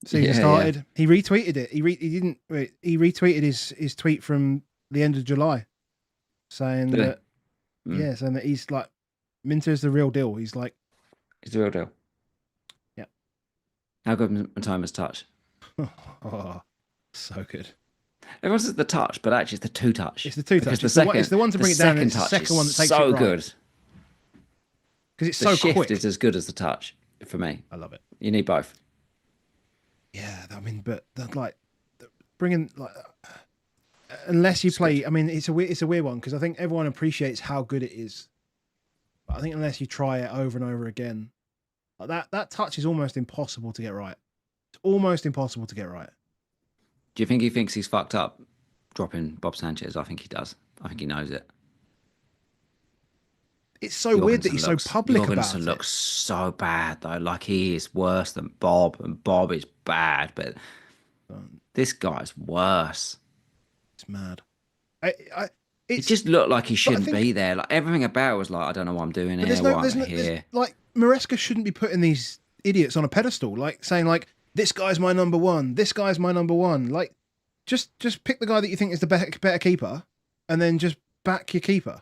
the season started. Yeah. He retweeted it. He retweeted his tweet from the end of July, saying that saying that he's like Minter's the real deal. He's the real deal. Yeah. How good Matoma's touch? Oh, so good. Everyone says the touch, but actually it's the 2-touch. It's the 2-touch. It's the one to bring it down. And it's the second one that takes so it right. Good. Because it's so quick. The shift is as good as the touch for me. I love it. You need both. Yeah, I mean, but like bringing like unless you play, I mean, it's a weird one because I think everyone appreciates how good it is. But I think unless you try it over and over again, like that touch is almost impossible to get right. It's almost impossible to get right. Do you think he thinks he's fucked up dropping Bob Sanchez? I think he does. I think he knows it. It's so weird that he's so public about it. Jorgensen looks so bad though. Like he is worse than Bob, and Bob is bad, but this guy's worse. It's mad. It just looked like he shouldn't be there. Like everything about it was like, I don't know what I'm doing here. Why I'm here. Like Maresca shouldn't be putting these idiots on a pedestal, like saying like, this guy's my number one. This guy's my number one. Like, just pick the guy that you think is the better keeper, and then just back your keeper.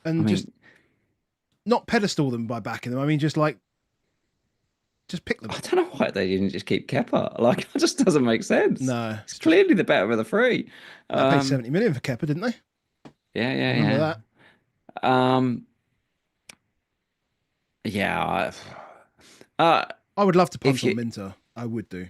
Just not pedestal them by backing them. I mean, just pick them. I don't know why they didn't just keep Kepa. Like, it just doesn't make sense. No, it's clearly the better of the 3. They paid 70 million for Kepa, didn't they? Yeah. Remember that? Yeah. I would love to punch on Minter. I would do.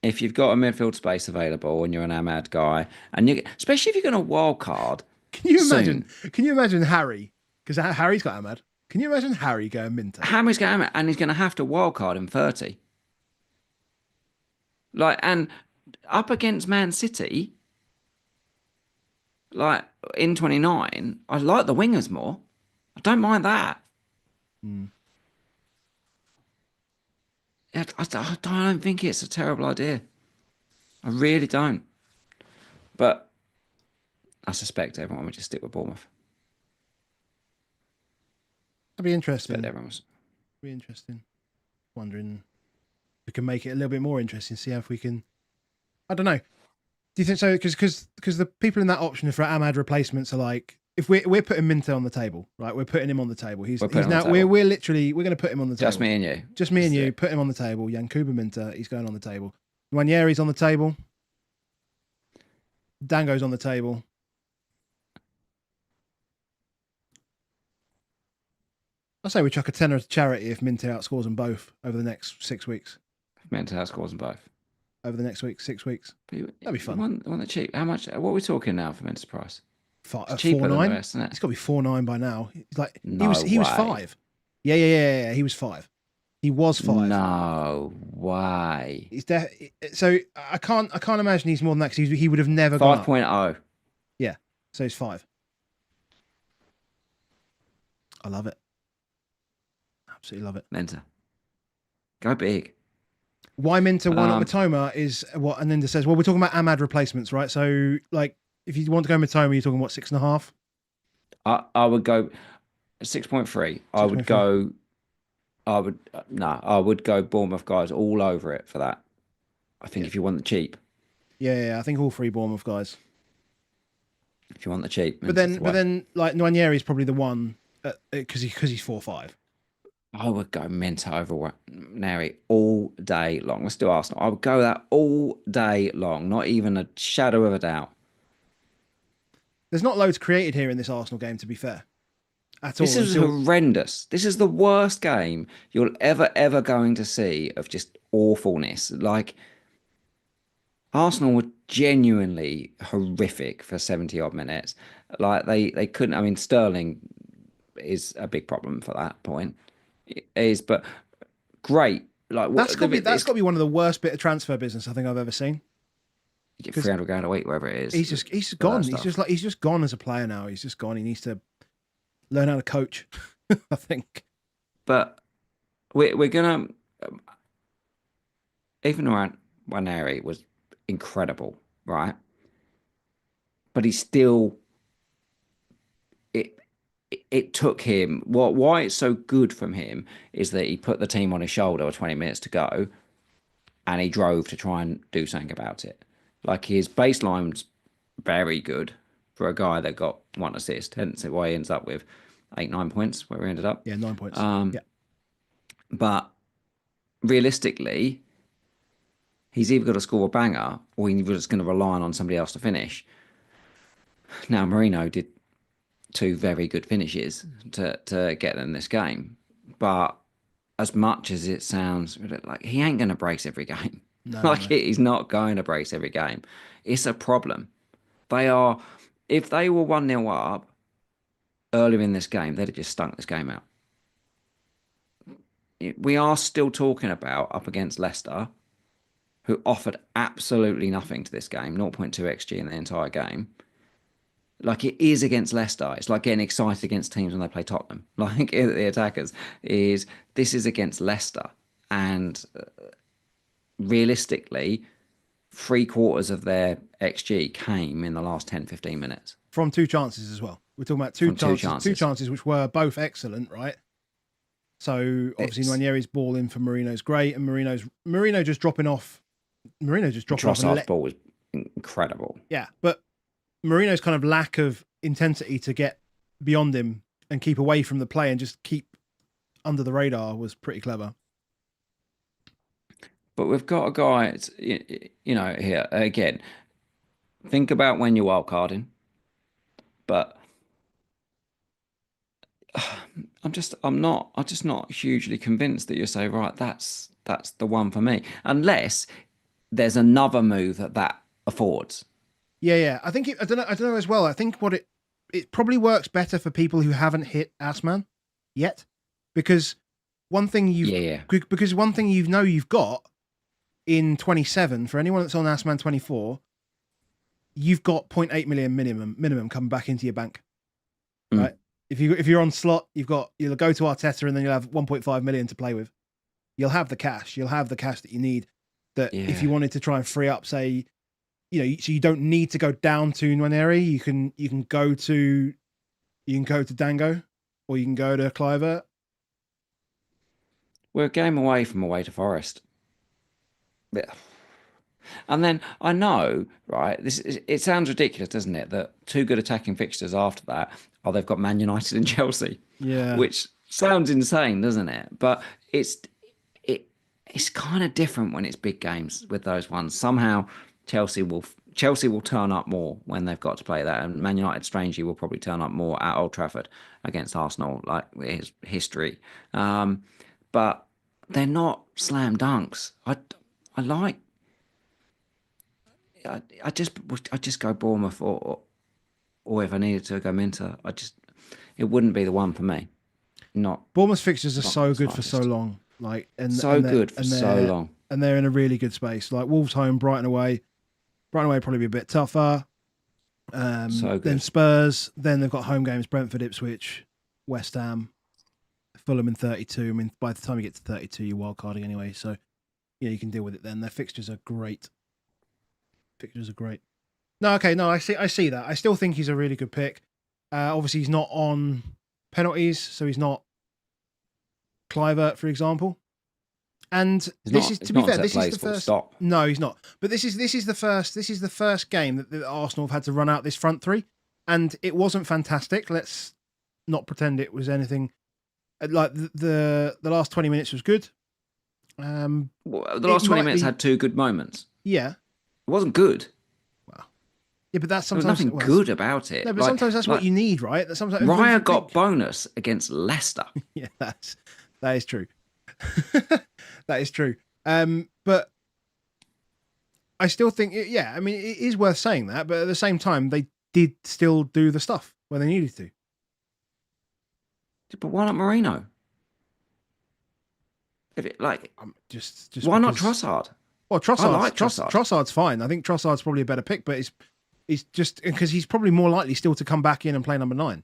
If you've got a midfield space available and you're an Ahmad guy, and especially if you're going to wild card. Can you imagine Harry? Because Harry's got Ahmad. Can you imagine Harry going Minter? Harry's got Ahmad, and he's going to have to wild card in 30. Like, and up against Man City, like in 29, I like the wingers more. I don't mind that. I don't think it's a terrible idea. I really don't. But I suspect everyone would just stick with Bournemouth. That'd be interesting. Be interesting. Wondering if we can make it a little bit more interesting. See if we can. I don't know. Do you think so? Because the people in that option for Ahmad replacements are like, if we're putting Minter on the table, right? We're putting him on the table. We're going to put him on the table. Just me and you. Just me and you. Put him on the table. Yankuba Minter. He's going on the table. Nwaneri's on the table. Dango's on the table. I say we chuck a tenner to charity if Minter outscores them both over the next 6 weeks. Minter outscores them both over the next 6 weeks. That'd be fun. One that cheap. How much? What are we talking now for Minter's price? Cheaper than the rest, isn't it? It's got to be 4.9 by now. He's like he was 5. Yeah. He was 5. He was 5. No way. So I can't imagine he's more than that because he would have never gone 5.0. Yeah, so he's 5. I love it. Absolutely love it. Minter. Go big. Why Minter, why not Matoma is what Aninda says. Well, we're talking about Ahmad replacements, right? So, like, if you want to go Matoma, you're talking, what, 6.5? I would go 6.3. I would go... I would go Bournemouth guys all over it for that. I think if you want the cheap. Yeah, I think all 3 Bournemouth guys. If you want the cheap. But then, like, Nwaneri is probably the one because he's 4-5. I would go Minter over Neri all day long. Let's do Arsenal. I would go that all day long. Not even a shadow of a doubt. There's not loads created here in this Arsenal game, to be fair. At all. This is horrendous. This is the worst game you're ever going to see of just awfulness. Like, Arsenal were genuinely horrific for 70 odd minutes. Like, they couldn't. I mean, Sterling is a big problem for that point. It is, but great. Like, that's got to be one of the worst bit of transfer business I think I've ever seen. Get 300 grand a week, wherever it is. He's gone. He's just gone as a player now. He's just gone. He needs to learn how to coach, I think. But we're gonna even around Nwaneri was incredible, right? But he still it took him. Why it's so good from him is that he put the team on his shoulder with 20 minutes to go, and he drove to try and do something about it. Like, his baseline's very good for a guy that got 1 assist. Hence why he ends up with 8-9 points where we ended up. Yeah, 9 points. But realistically, he's either got to score a banger or he's just going to rely on somebody else to finish. Now, Marino did 2 very good finishes to get them this game. But as much as it sounds like, he ain't going to brace every game. No. He's not going to brace every game. It's a problem. If they were 1-0 up earlier in this game, they'd have just stunk this game out. We are still talking about up against Leicester, who offered absolutely nothing to this game, 0.2 XG in the entire game. Like, it is against Leicester. It's like getting excited against teams when they play Tottenham. Like, the attackers this is against Leicester. And realistically, 3/4 of their XG came in the last 10-15 minutes. From 2 chances as well. We're talking about two chances which were both excellent, right? So obviously Nwaneri's ball in for Marino's great, and Marino just dropping off. Trossard's ball was incredible. Yeah, but Marino's kind of lack of intensity to get beyond him and keep away from the play and just keep under the radar was pretty clever. But we've got a guy, here again. Think about when you're wildcarding, but I'm just not hugely convinced that you say, right, that's the one for me, unless there's another move that affords. Yeah. I think I don't know as well. I think it probably works better for people who haven't hit Assman yet, because one thing you've got in 27 for anyone that's on Assman 24, you've got 0.8 million minimum coming back into your bank, right? If you're on slot, you'll go to Arteta and then you'll have 1.5 million to play with. You'll have the cash. You'll have the cash that you need. If you wanted to try and free up, say, so you don't need to go down to Nwaneri. You can go to Dango, or you can go to Cliver. We're a game away from away to Forest. Yeah. And then I know, right? It sounds ridiculous, doesn't it? That 2 good attacking fixtures after that they've got Man United and Chelsea. Yeah, which sounds insane, doesn't it? But it's kind of different when it's big games with those ones. Somehow Chelsea will turn up more when they've got to play that, and Man United, strangely, will probably turn up more at Old Trafford against Arsenal, like his history. But they're not slam dunks. I just go Bournemouth, or if I needed to go Minter, it wouldn't be the one for me. Bournemouth's fixtures are so good for so long, so long, and they're in a really good space. Like Wolves home, Brighton away. Brighton away probably be a bit tougher. Then Spurs. Then they've got home games: Brentford, Ipswich, West Ham, Fulham in 32. I mean, by the time you get to 32, you're wildcarding anyway. So, yeah, you can deal with it then. Their fixtures are great. Fixtures are great. No, okay, no, I see that. I still think he's a really good pick. Obviously, he's not on penalties, so he's not Clivert, for example. And to be fair, this is the first. Stop. No, he's not. But this is the first game that Arsenal have had to run out this front three, and it wasn't fantastic. Let's not pretend it was anything. Like the last 20 minutes was good. The last 20 minutes had two good moments. Yeah, it wasn't good. Yeah, but that's sometimes there's nothing good about it. No, but sometimes that's what you need, right? That sometimes Raya got bonus against Leicester. Yeah, that is true. That is true. But I still think, I mean, it is worth saying that. But at the same time, they did still do the stuff where they needed to. But why not Marino? If it just why not Trossard? Well, Trossard's fine. I think Trossard's probably a better pick, but it's just because he's probably more likely still to come back in and play number 9.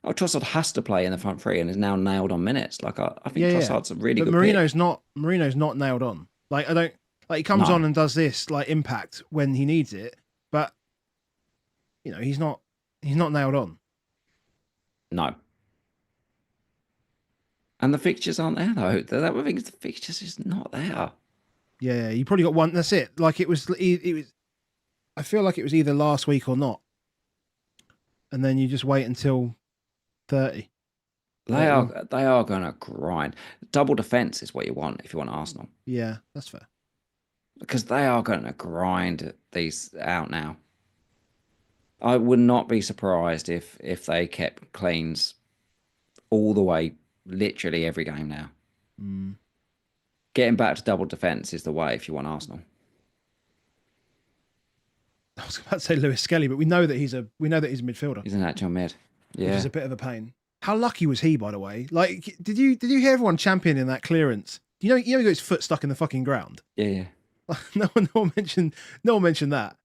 Oh, Trossard has to play in the front three and is now nailed on minutes. I think Trossard's a really good Marino's pick. Marino's not nailed on. He comes on and does this impact when he needs it, but he's not nailed on. No. And the fixtures aren't there though. I think the fixtures just not there. Yeah, you probably got one. That's it. It was. I feel like it was either last week or not, and then you just wait until 30. They are going to grind. Double defense is what you want if you want Arsenal. Yeah, that's fair. Because they are going to grind these out now. I would not be surprised if they kept cleans all the way, literally every game now. Mm. Getting back to double defense is the way if you want Arsenal. I was about to say Lewis Skelly, but we know that he's a midfielder. He's an actual mid. Yeah, which is a bit of a pain. How lucky was he, by the way? Did you hear everyone championing that clearance? He got his foot stuck in the fucking ground. Yeah. No one mentioned that.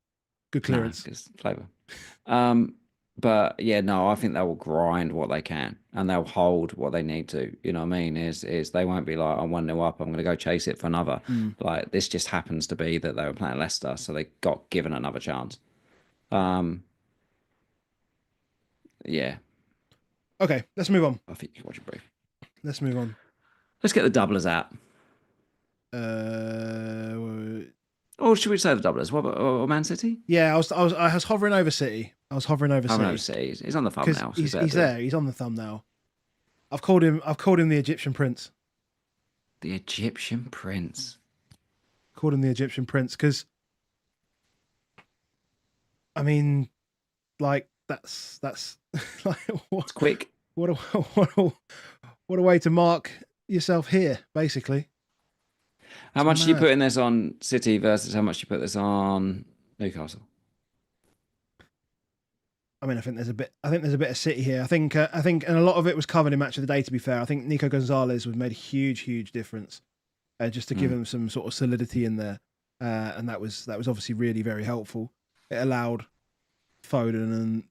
Good clearance. No, it's flavour. But yeah, no, I think they will grind what they can and they'll hold what they need to. You know what I mean? Is they won't be like, I'm 1-0 up, I'm going to go chase it for another. This just happens to be that they were playing Leicester, so they got given another chance. Yeah. Okay, let's move on. I think you can watch a brief. Let's move on. Let's get the doublers out. Or should we say the doublers? What about Man City? Yeah, I was hovering over City. He's on the thumbnail. He's there. He's on the thumbnail. I've called him the Egyptian Prince. The Egyptian Prince. Called him the Egyptian Prince because, I mean, that's it's quick. What a way to mark yourself here, basically. How much are you putting this on City versus how much you put this on Newcastle? I mean, I think there's a bit of City here. I think, and a lot of it was covered in Match of the Day. To be fair, I think Nico Gonzalez made a huge difference, just to give him some sort of solidity in there, and that was obviously really very helpful. It allowed Foden and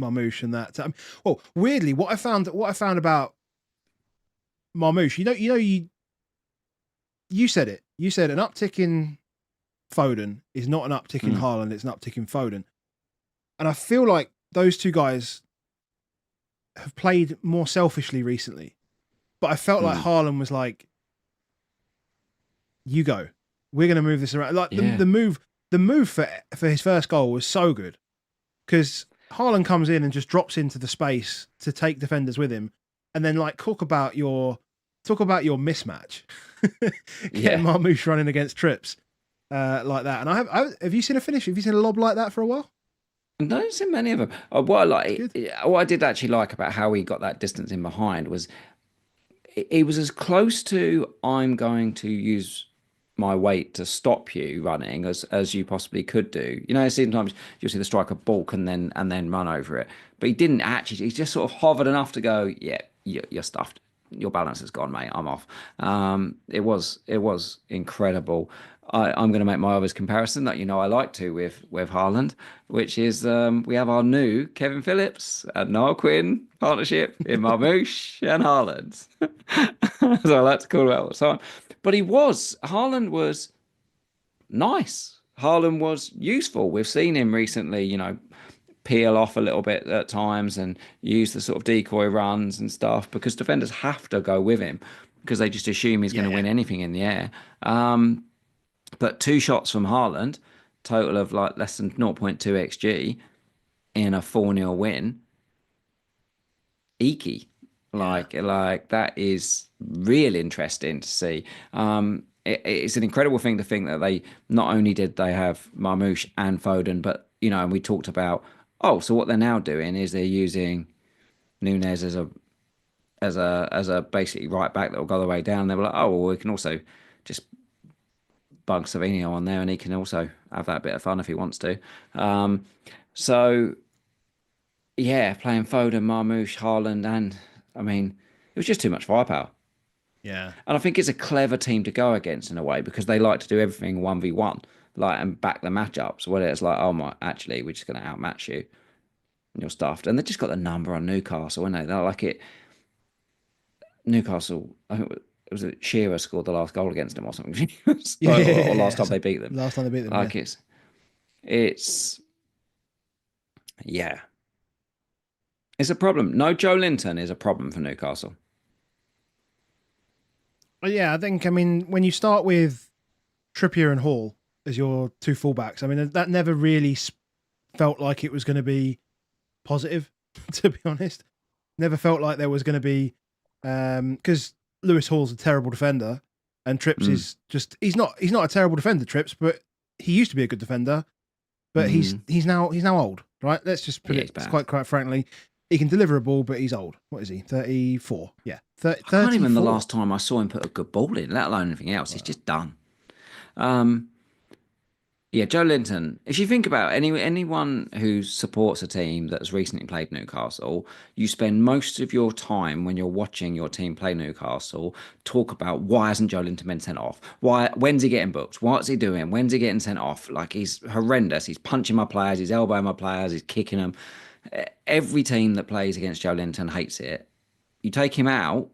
Marmoush and that. Well, weirdly, what I found about Marmoush, you said it. You said an uptick in Foden is not an uptick in Haaland; it's an uptick in Foden. And I feel like those two guys have played more selfishly recently. But I felt like Haaland was like, "You go. We're going to move this around." The move for his first goal was so good because Haaland comes in and just drops into the space to take defenders with him, and then talk about your mismatch. Getting Marmoush running against trips like that. And have you seen a finish? Have you seen a lob like that for a while? No, I've seen many of them. What I did actually like about how he got that distance in behind was he was as close to I'm going to use my weight to stop you running as you possibly could do. Sometimes you'll see the striker balk and then run over it, but he didn't actually. He just sort of hovered enough to go, yeah, you're stuffed. Your balance has gone, mate. I'm off. It was incredible. I'm going to make my obvious comparison that I like to with Haaland, which is we have our new Kevin Phillips and Noel Quinn partnership in Marmoush and Haaland. So I like to call it all the time. But Haaland was nice. Haaland was useful. We've seen him recently, peel off a little bit at times and use the sort of decoy runs and stuff because defenders have to go with him because they just assume he's going to win anything in the air. But 2 shots from Haaland, total of like less than 0.2 xg in a 4-0 win. Eeky. Like that is really interesting to see. It's an incredible thing to think that they not only did they have Marmoush and Foden, but and we talked about so what they're now doing is they're using Nunes as a basically right back that will go the way down. They were like, well, we can also just bug Savinho on there, and he can also have that bit of fun if he wants to. So yeah, playing Foden, Marmoush, Haaland, and I mean, it was just too much firepower. Yeah. And I think it's a clever team to go against in a way because they like to do everything 1v1, like and back the matchups. Where it's like, actually, we're just going to outmatch you, and you're stuffed. And they just got the number on Newcastle, and they're like it. Newcastle, I think it was Shearer scored the last goal against them or something. Or last time they beat them. Last time they beat them. Like it's it's a problem. No Joe Linton is a problem for Newcastle. Yeah, I mean, when you start with Trippier and Hall as your 2 fullbacks, I mean, that never really felt like it was going to be positive, to be honest. Never felt like there was going to be, because Lewis Hall's a terrible defender, and Trips is just he's not a terrible defender, Trips, but he used to be a good defender, but he's now old, right? Let's just put it quite frankly. He can deliver a ball, but he's old. What is he? 34. Yeah. I can't even remember the last time I saw him put a good ball in, let alone anything else. He's just done. Yeah, Joe Linton. If you think about anyone who supports a team that's recently played Newcastle, you spend most of your time when you're watching your team play Newcastle talk about why hasn't Joe Linton been sent off? When's he getting booked? What's he doing? When's he getting sent off? Like he's horrendous. He's punching my players. He's elbowing my players. He's kicking them. Every team that plays against Joe Linton hates it. You take him out,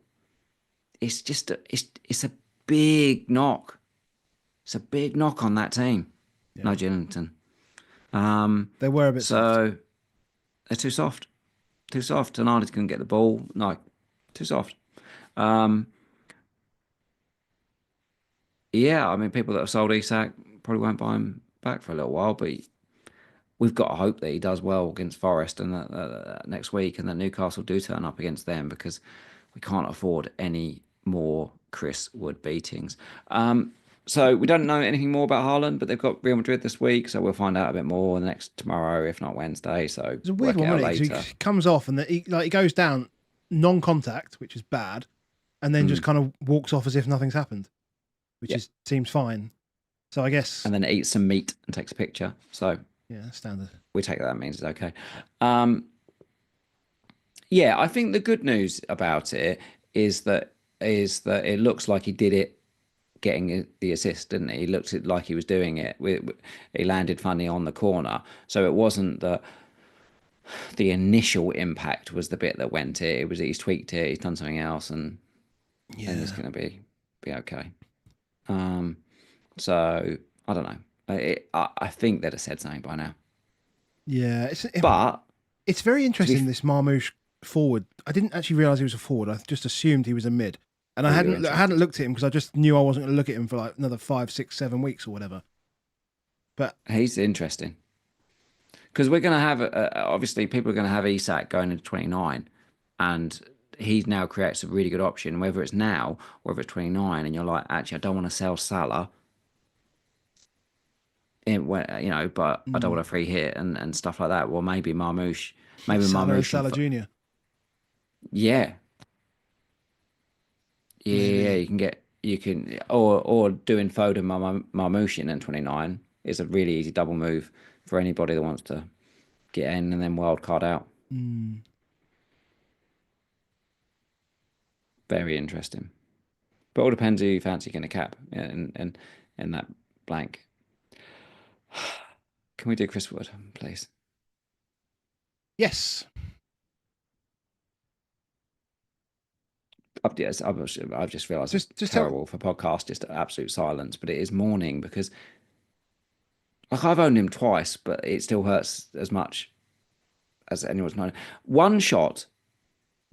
it's just it's a big knock. It's a big knock on that team. Yeah. No Joe Linton. They were a bit soft. They're too soft. Too soft. And Arnold couldn't get the ball. No, too soft. Yeah, I mean, people that have sold Isak probably won't buy him back for a little while, but we've got to hope that he does well against Forest and that next week, and that Newcastle do turn up against them because we can't afford any more Chris Wood beatings. So we don't know anything more about Haaland, but they've got Real Madrid this week, so we'll find out a bit more tomorrow, if not Wednesday. So it's a weird one, later. He comes off and he goes down non-contact, which is bad, and then just kind of walks off as if nothing's happened, which seems fine. So I guess, and then eats some meat and takes a picture. So yeah, standard. We take that means it's okay. Yeah, I think the good news about it is that it looks like he did it getting the assist, didn't he? He looked like he was doing it. He landed funny on the corner. So it wasn't the initial impact was the bit that went it. It was he's tweaked it, he's done something else, and it's going to be okay. So I don't know. I think they'd have said something by now. Yeah, but it's very interesting, this Marmoush forward. I didn't actually realise he was a forward. I just assumed he was a mid. And I hadn't looked at him because I just knew I wasn't going to look at him for like another 5, 6, 7 weeks or whatever. But he's interesting because we're going to have obviously people are going to have Isak going into 29, and he now creates a really good option. Whether it's now or if it's 29, and you're like, actually, I don't want to sell Salah. But I don't want a free hit and stuff like that. Well, maybe Marmoush, Salah Jr. Yeah. Yeah, you can or doing Foden Marmoush in 29 is a really easy double move for anybody that wants to get in and then wild card out. Very interesting. But it all depends who you fancy going to cap in that blank. Can we do Chris Wood, please? Yes. I've just realised it's Just terrible for podcast, just absolute silence. But it is morning because, like, I've owned him twice, but it still hurts as much as anyone's known. One shot,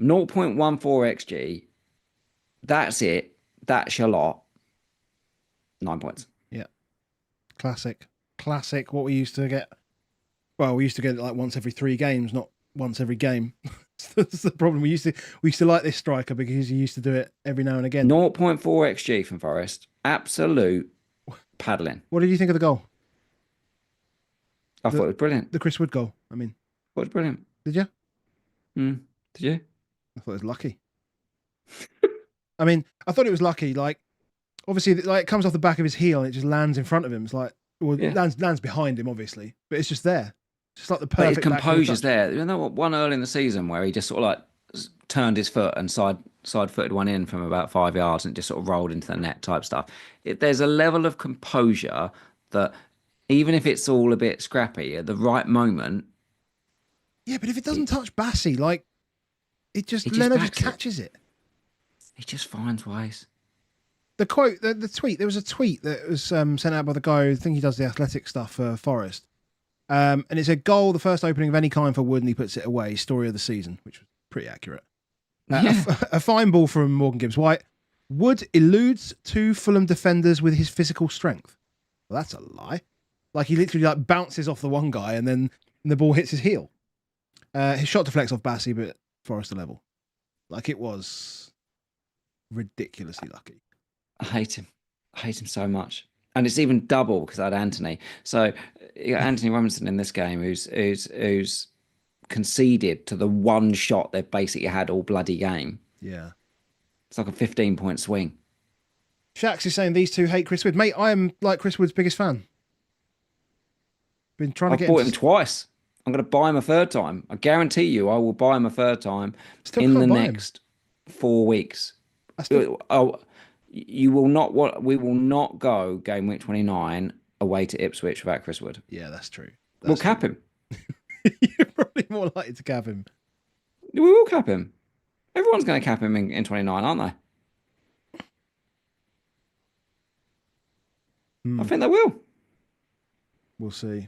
0.14 xg. That's it. That's your lot. 9 points. Yeah. Classic. What we used to get. Well, we used to get it like once every 3 games, not once every game. That's the problem. We used to like this striker because he used to do it every now and again. 0.4 xg from Forest. Absolute paddling. What did you think of the goal? I thought it was brilliant. The Chris Wood goal. I mean, I thought it was brilliant. Did you? Did you? I thought it was lucky. I mean, I thought it was lucky. Like, obviously, like it comes off the back of his heel and it just lands in front of him. It's like, well, it lands behind him, obviously, but it's just there. It's just like the perfect. But his composure's there. You know what? One early in the season where he just sort of like turned his foot and side-footed one in from about 5 yards and just sort of rolled into the net type stuff. There's a level of composure that even if it's all a bit scrappy at the right moment. Yeah, but if it doesn't touch Bassey, like Leno just catches it. He just finds ways. The quote, the tweet. There was a tweet that was sent out by the guy who I think he does the athletic stuff for Forest, and it's a goal, the first opening of any kind for Wood, and he puts it away. Story of the season, which was pretty accurate. A fine ball from Morgan Gibbs-White. Wood eludes 2 Fulham defenders with his physical strength. Well, that's a lie. Like he literally like bounces off the one guy and then the ball hits his heel. His shot deflects off Bassey, but Forest level. Like it was ridiculously lucky. I hate him so much. And it's even double because I had Anthony. So you got Anthony Robinson in this game who's conceded to the one shot they've basically had all bloody game. Yeah. It's like a 15-point swing. Shax is saying these two hate Chris Wood. Mate, I am like Chris Wood's biggest fan. Been trying to get bought him twice. I'm going to buy him a third time. I guarantee you I will buy him a third time in the next 4 weeks. We will not go game week 29 away to Ipswich without Chris Wood. Yeah, that's true. We'll cap him. You're probably more likely to cap him. We will cap him. Everyone's going to cap him in 29, aren't they? I think they will. We'll see.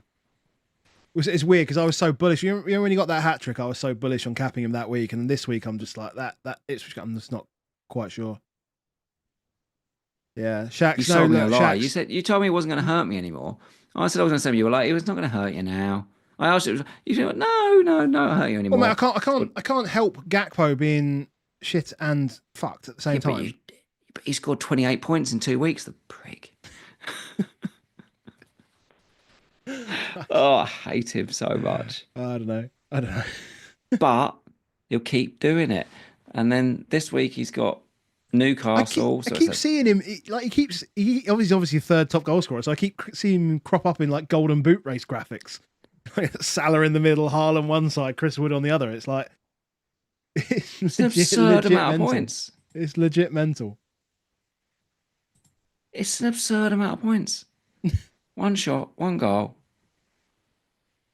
It's weird because I was so bullish. You know when you got that hat trick, I was so bullish on capping him that week, and then this week I'm just like that. I'm just not quite sure. Yeah, Shax. You sold me a lie. You told me it wasn't going to hurt me anymore. I said I was going to say you were like it was not going to hurt you now. I asked you. You said no, it hurt you anymore. Well, mate, I can't help Gakpo being shit and fucked at the same time. But he scored 28 points in 2 weeks. The prick. Oh, I hate him so much. I don't know. But he'll keep doing it. And then this week he's got Newcastle. I keep seeing him. He obviously a third top goal scorer. So I keep seeing him crop up in like golden boot race graphics. Salah in the middle, Haaland one side, Chris Wood on the other. It's like it's an absurd amount of points. It's legit mental. It's an absurd amount of points. One shot, one goal.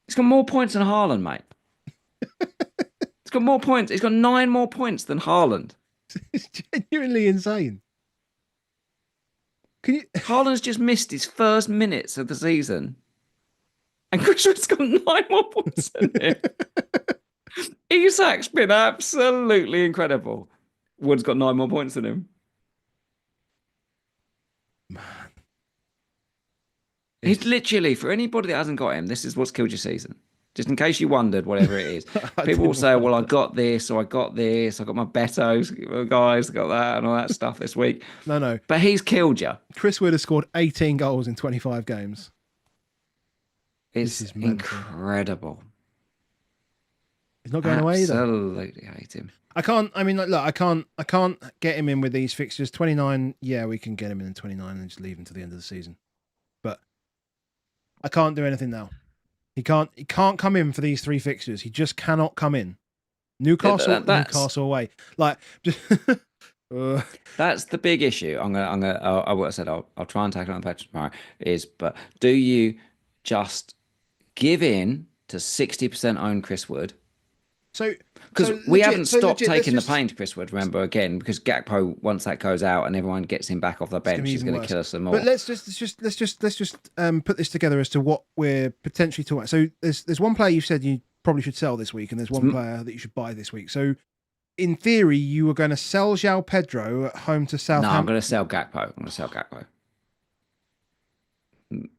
He's got more points than Haaland, mate. He's got more points. He's got 9 more points than Haaland. It's genuinely insane. Haaland's just missed his first minutes of the season. And Chris Wood's got 9 more points than him. Isak's been absolutely incredible. Wood's got 9 more points than him. Man. He's literally, for anybody that hasn't got him, this is what's killed your season. Just in case you wondered, whatever it is. People will say, well, I got this, or I got this, I got my Betos guys, got that, and all that stuff this week. No. But he's killed you. Chris Wood has scored 18 goals in 25 games. It's incredible. He's not going away either. Absolutely hate him. I can't get him in with these fixtures. 29, yeah, we can get him in 29 and just leave him to the end of the season. But I can't do anything now. He can't come in for these 3 fixtures. He just cannot come in. Newcastle away. Like, just Uh, That's the big issue. I would have said I'll try and tackle it on the patch tomorrow. But do you just give in to 60% own Chris Wood? so Because we haven't legit. So stopped legit. Let's taking the just. pain to Chris Wood, remember, again, because Gakpo, once that goes out and everyone gets him back off the It's going to bench, be is even going to worse. kill us some But more. let's just put this together as to what we're potentially talking about. So there's one player you've said you probably should sell this week, and there's one player that you should buy this week. So in theory, you were going to sell João Pedro at home to No, Southampton. I'm going to sell Gakpo. I'm going to sell Gakpo.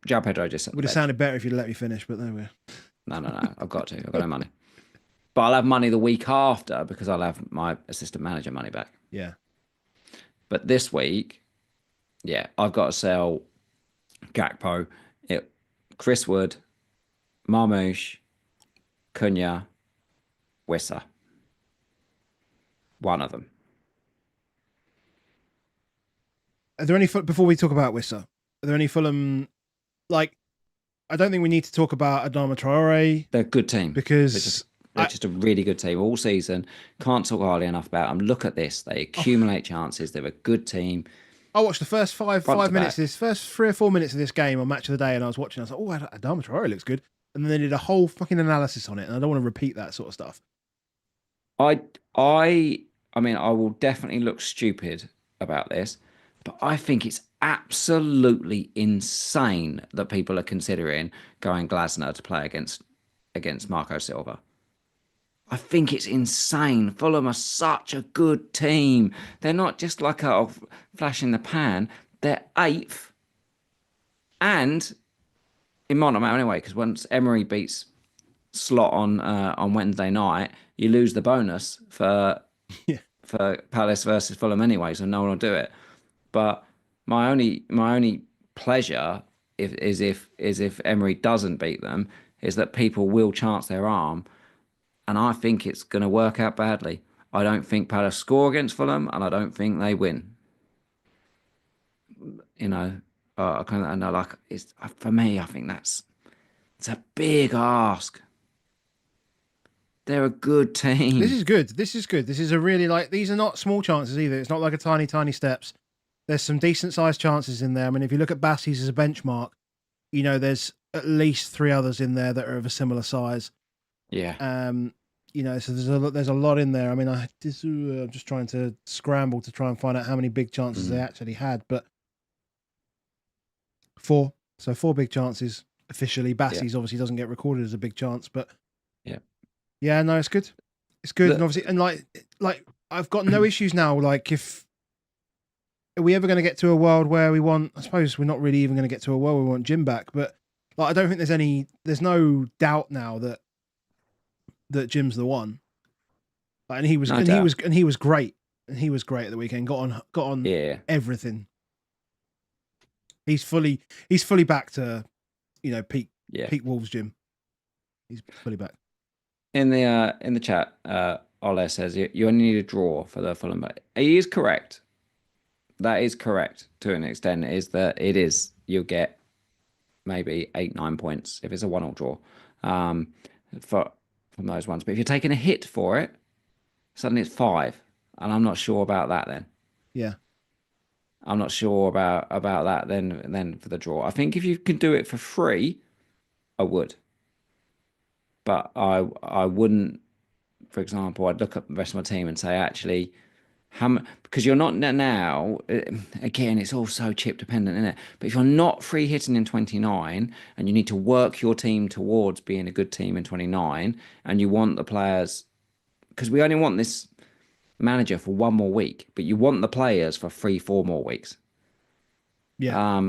João Pedro just Would have sounded better if you'd let me finish, but there we are. No. I've got to. I've got no money. But I'll have money the week after because I'll have my assistant manager money back. Yeah. But this week, yeah, I've got to sell Gakpo, Chris Wood, Marmoush, Cunha, Wissa. One of them. Are there any before we talk about Wissa? Are there any Fulham? Like, I don't think we need to talk about Adama Traore. They're a good team because they're just a really good team all season. Can't talk highly enough about them. Look at this; they accumulate chances. They're a good team. I watched the first five minutes of this first 3 or 4 minutes of this game on Match of the Day, and I was watching. I was like, "Oh, Adama Traore looks good," and then they did a whole fucking analysis on it, and I don't want to repeat that sort of stuff. I mean, I will definitely look stupid about this, but I think it's absolutely insane that people are considering going Glasner to play against Marco Silva. I think it's insane. Fulham are such a good team. They're not just like a flash in the pan. They're eighth, and it might not matter anyway because once Emery beats Slot on Wednesday night, you lose the bonus for Yeah. for Palace versus Fulham anyway, so no one will do it. But my only pleasure is if Emery doesn't beat them, is that people will chance their arm, and I think it's going to work out badly. I don't think Palace score against Fulham, and I don't think they win. You know, I kind of know, like, it's for me. I think it's a big ask. They're a good team. This is good. This is a really, like, these are not small chances either. It's not like a tiny steps. There's some decent sized chances in there. I mean, if you look at Bassey's as a benchmark, you know, there's at least 3 others in there that are of a similar size. Yeah. You know, so there's a lot in there. I mean, I'm just trying to scramble to try and find out how many big chances they actually had, but 4. So 4 big chances officially. Bassey's obviously doesn't get recorded as a big chance, but yeah, no, it's good. It's good, and obviously, and like I've got no issues now. Like, if are we ever going to get to a world where we want? I suppose we're not really even going to get to a world where we want Jim back, but like, I don't think there's no doubt now that Jim's the one. Like, and he was great, and he was great at the weekend. Got on everything. He's fully back to, you know, peak Wolves Jim. He's fully back. In the chat, Ole says you only need a draw for the Fulham. He is correct. That is correct to an extent. Is that it is you'll get maybe 8-9 points if it's a 1-1 draw from those ones. But if you're taking a hit for it, suddenly it's 5, and I'm not sure about that. Then I'm not sure about that. Then for the draw, I think if you can do it for free, I would. But I wouldn't, for example, I'd look at the rest of my team and say, actually, because you're not now, again, it's all so chip dependent, isn't it? But if you're not free hitting in 29 and you need to work your team towards being a good team in 29, and you want the players, because we only want this manager for 1 more week, but you want the players for 3-4 more weeks. Yeah.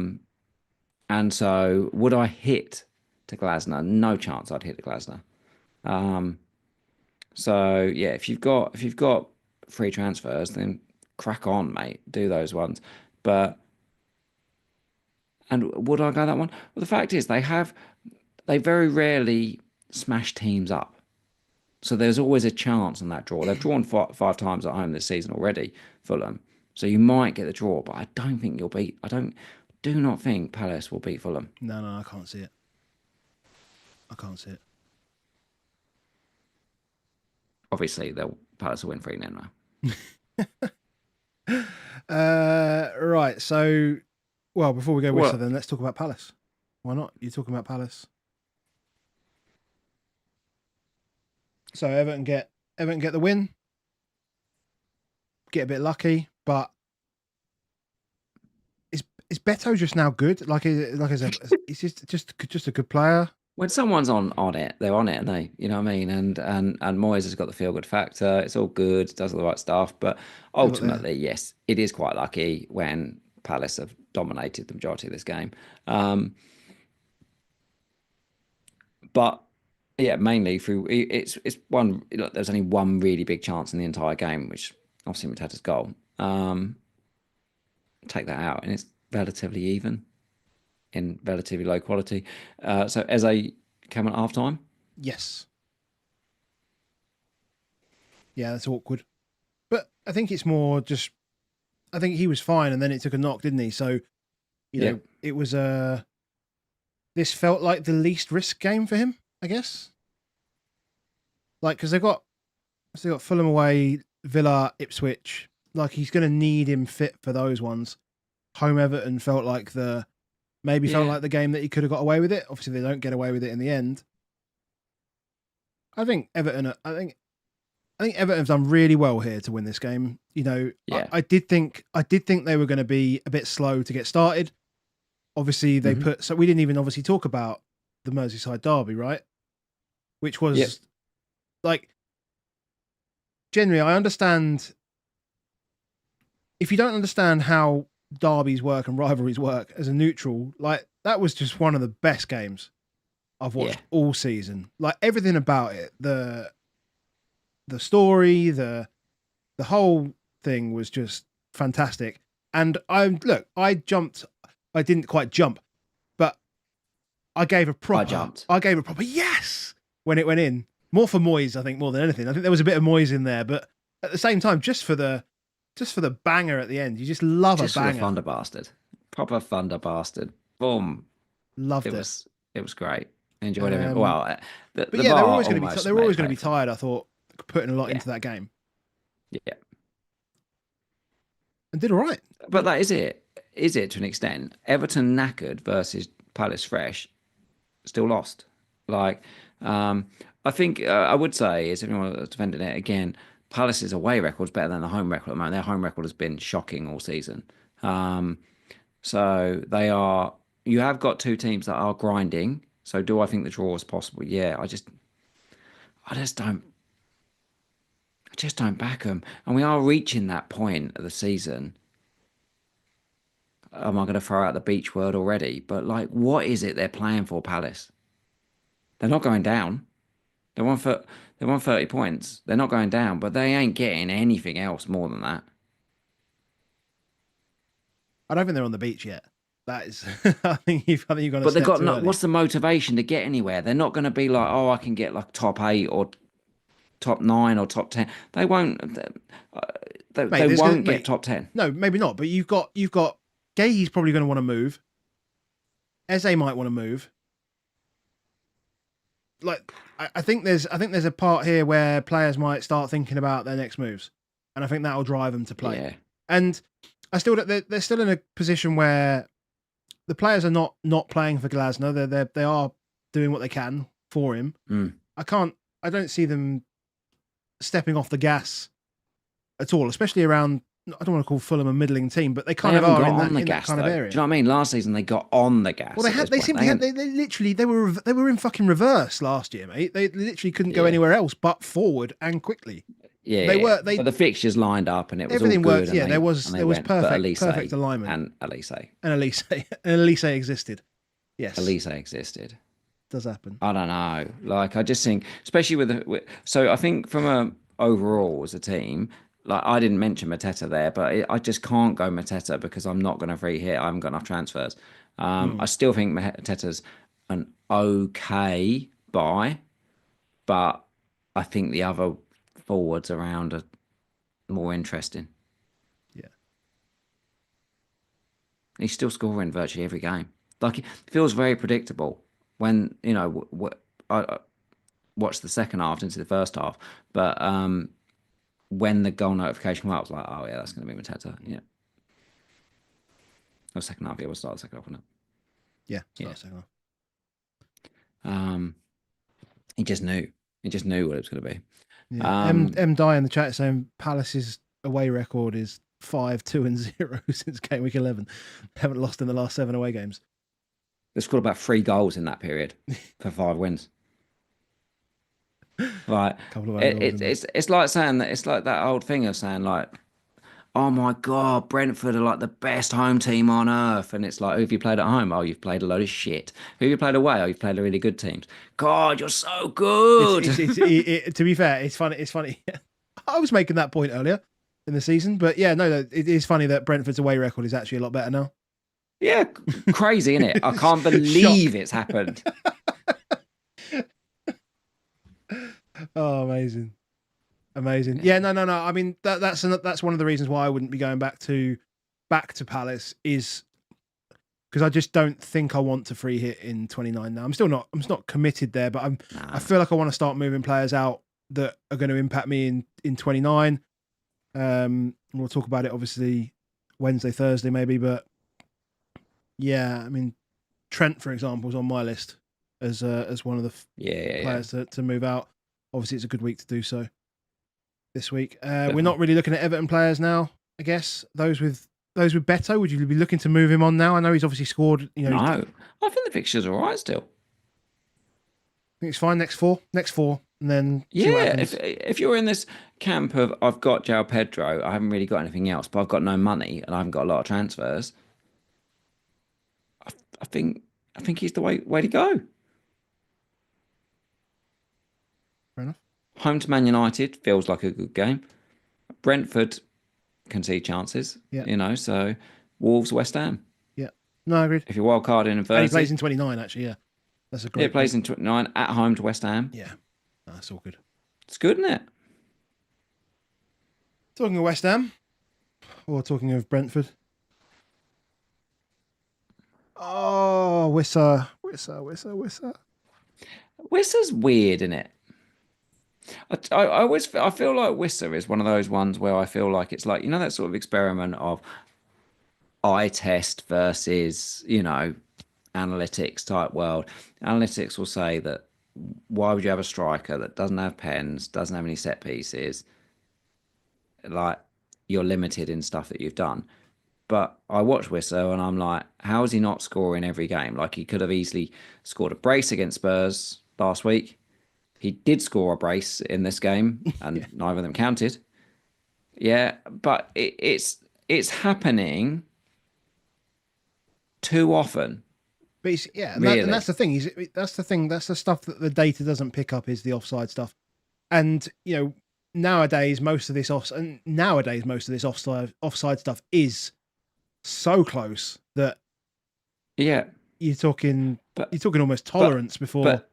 And so would I hit to Glasner? No chance I'd hit to Glasner. So yeah, if you've got free transfers, then crack on, mate. Do those ones. And would I go that one? Well, the fact is they very rarely smash teams up. So there's always a chance on that draw. They've drawn 5 times at home this season already, Fulham. So you might get the draw, but I don't think you'll beat. Do not think Palace will beat Fulham. No, I can't see it. I can't see it. Obviously, Palace will win 3-0 now. Right. So, well, before we go Whistler, Well, then let's talk about Palace. Why not? You're talking about Palace. So Everton get the win. Get a bit lucky, but is Beto just now good? Like I said, he's just a good player. when someone's on it, they're on it, and you know what I mean. And Moyes has got the feel good factor. It's all good, does all the right stuff. But Still got there. ultimately, yes, it is quite lucky when Palace have dominated the majority of this game. Um, but yeah, mainly through it's one. Look, there's only one really big chance in the entire game, which obviously Mateta's goal. Take that out, and it's relatively even in relatively low quality. So Eze came at half time. Yes. Yeah, that's awkward. But I think it's more just. I think he was fine, and then it took a knock, didn't he? So Yeah. it was this felt like the least risk game for him, I guess. Like because they got Fulham away, Villa, Ipswich. Like he's going to need him fit for those ones. Home Everton felt like Yeah. the game that he could have got away with it. Obviously, they don't get away with it in the end. I think Everton. I think Everton have done really well here to win this game. You know, Yeah. I did think they were going to be a bit slow to get started. Obviously, Hmm. so we didn't even obviously talk about the Merseyside derby, right? Which Yeah. was like generally, I understand if you don't understand how derbies work and rivalries work as a neutral, like that was just one of the best games I've Yeah. watched all season. Like everything about it, the story, the whole thing was just fantastic. And I didn't quite jump, but I jumped. I gave a proper yes when it went in. More for Moyes, I think, more than anything. I think there was a bit of Moyes in there, but at the same time, just for the banger at the end. You just love a Just for the banger. thunder bastard. Proper thunder bastard. Boom. It Loved it. was it was great. Enjoyed everything. Um, Well, but the yeah, they were bar always going to be almost they were made always us going to pay be for it. tired. I thought putting a lot Yeah. into that game Yeah. and did all right. But that is it. Is it to an extent? Everton knackered versus Palace fresh still lost. Like, um, I think I would say, is everyone that's defending it again, Palace's away record's better than the home record at the moment. Their home record has been shocking all season. Um, so they are. You have got two teams that are grinding. So do I think the draw is possible? Yeah, I just don't, I just don't back them. And we are reaching that point of the season. Am I going to throw out the beach word already? But like, what is it they're playing for, Palace? They're not going down. They won for they won 30 points. They're not going down, but they ain't getting anything else more than that. I don't think they're on the beach yet. That is, I think you've gone a But they've step got too not. early. What's the motivation to get anywhere? They're not going to be like, oh, I can get like top 8 or top 9 or top 10. They won't. Mate, They won't get top 10. no, maybe not. But you've got Gay's probably going to want to move. Eze might want to move. Like I think there's a part here where players might start thinking about their next moves, and I think that'll drive them to play. Yeah, And they're still in a position where the players are not playing for Glasner. They are doing what they can for him. mm. I don't see them stepping off the gas at all, especially around. I don't want to call Fulham a middling team, but they They kind of haven't are got in on the that gas kind of though. Do you area. know what I mean? Last season they got on the gas. Well, At this they point. simply had they literally they were in fucking reverse last year, mate. They literally couldn't go Yeah, anywhere else but forward and quickly. yeah, They yeah. were But they the fixtures lined up and it was all Everything good, worked. Yeah, and they there was went. But perfect alignment, and Elise, and Elise existed. Yes, Elise existed. does happen. I don't know. Like I just think, especially so I think from a overall as a team, like I didn't mention Mateta there, but I just can't go Mateta because I'm not going to free hit. I haven't got enough transfers. I Mm. still think Mateta's an okay buy, but I think the other forwards around are more interesting. Yeah, He's still scoring virtually every game. Like it feels very predictable when I watched the second half into the first half, but when the goal notification went up, I was like, oh yeah, that's going to be Mateta. Yeah. Or second half, yeah, we'll start the second half, wasn't Yeah, Yeah. second half. it? He just knew. He just knew what it was going to be. Yeah. M Die in the chat saying Palace's away record is 5-2-0 since game week 11. They haven't lost in the last 7 away games. They scored about 3 goals in that period for 5 wins. Like it's like saying that, it's like that old thing of saying like, oh my God, Brentford are like the best home team on earth. And it's like, who have you played at home? Oh, you've played a load of shit. Who have you played away? Oh, you've played a really good teams. God, you're so good. To be fair, it's funny. It's funny. I was making that point earlier in the season, but yeah, no, it is funny that Brentford's away record is actually a lot better now. Yeah, crazy, isn't it? I can't believe it's happened. Oh, amazing. Yeah, no. I mean, that's one of the reasons why I wouldn't be going back to Palace, is because I just don't think I want to free hit in 29 now. I'm still not committed there, but I feel like I want to start moving players out that are going to impact me in 29. We'll talk about it obviously Wednesday, Thursday maybe, but yeah, I mean, Trent, for example, is on my list as one of the players to move out. Obviously, it's a good week to do so this week. We're not really looking at Everton players now, I guess. Those with Beto, would you be looking to move him on now? I know he's obviously scored. No, I think the fixture's all right still. I think it's fine. Next four, and then if you're in this camp of I've got João Pedro, I haven't really got anything else, but I've got no money and I haven't got a lot of transfers. I think he's the way to go. Fair enough. Home to Man United feels like a good game. Brentford can see chances. Yeah. So Wolves, West Ham. Yeah. No, I agreed. If you're wild card in Thursday. And he plays in 29, actually, yeah. That's a great. It plays in 29 at home to West Ham. Yeah. That's all good. It's good, isn't it? Talking of West Ham, or talking of Brentford. Oh, Wissa. Wissa's weird, isn't it? I feel like Wissa is one of those ones where I feel like it's like, that sort of experiment of eye test versus, analytics type world. Analytics will say that why would you have a striker that doesn't have pens, doesn't have any set pieces? Like, you're limited in stuff that you've done. But I watch Wissa and I'm like, how is he not scoring every game? Like, he could have easily scored a brace against Spurs last week. He did score a brace in this game, and neither of them counted. Yeah, but it's happening too often. But really. And that's the thing. That's the stuff that the data doesn't pick up, is the offside stuff. And nowadays most of this offside stuff is so close that you're talking almost tolerance before. But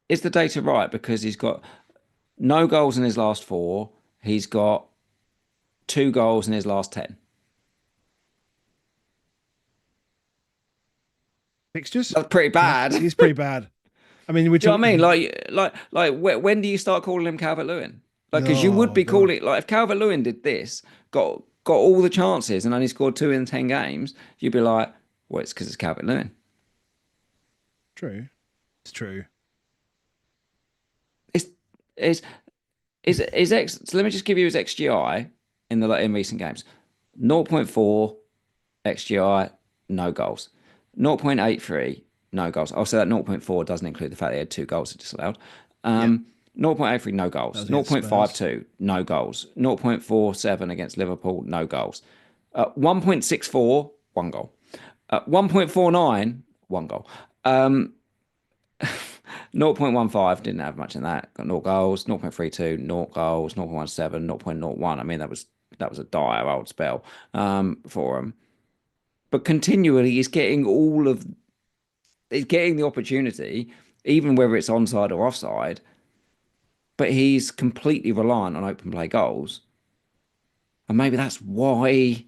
is the data right? Because he's got no goals in his last 4. He's got 2 goals in his last 10. Fixtures? That's pretty bad. It's pretty bad. I mean, do you know what I mean? Like, when do you start calling him Calvert-Lewin? Like, because you would be calling, like, if Calvert-Lewin did this, got all the chances and only scored 2 in 10 games, you'd be like, well, it's because it's Calvert-Lewin. True. It's true. So let me just give you his XGI in recent games. 0.4 XGI, no goals. 0.83, no goals. I'll say that 0.4 doesn't include the fact they had 2 goals disallowed. 0.83, no goals. 0.52, no goals. 0.47 against Liverpool, no goals. 1.64, 1 goal. 1.49, 1 goal. 0.15, didn't have much in that. Got 0 goals. 0.32, 0 goals. 0.17, 0.01. I mean, that was a dire old spell for him. But continually, he's getting the opportunity, even whether it's onside or offside. But he's completely reliant on open play goals. And maybe that's why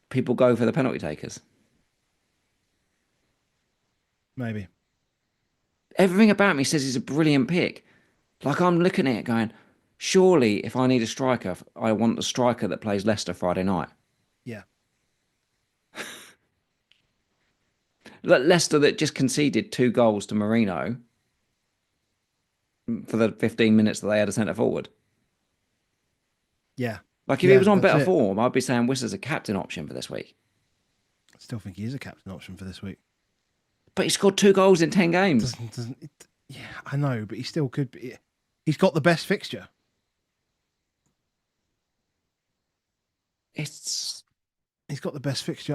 people go for the penalty takers. Maybe. Everything about me says he's a brilliant pick. Like, I'm looking at it going, Surely, if I need a striker, I want the striker that plays Leicester Friday night. Yeah. Leicester that just conceded 2 goals to Marino for the 15 minutes that they had a centre forward. Yeah. Like if he Yeah, was on that's better it. form, I'd be saying Wissa's a captain option for this week. I still think he is a captain option for this week. But he scored 2 goals in 10 games. Yeah, I know, but he still could be. He's got the best fixture. It's He's got the best fixture.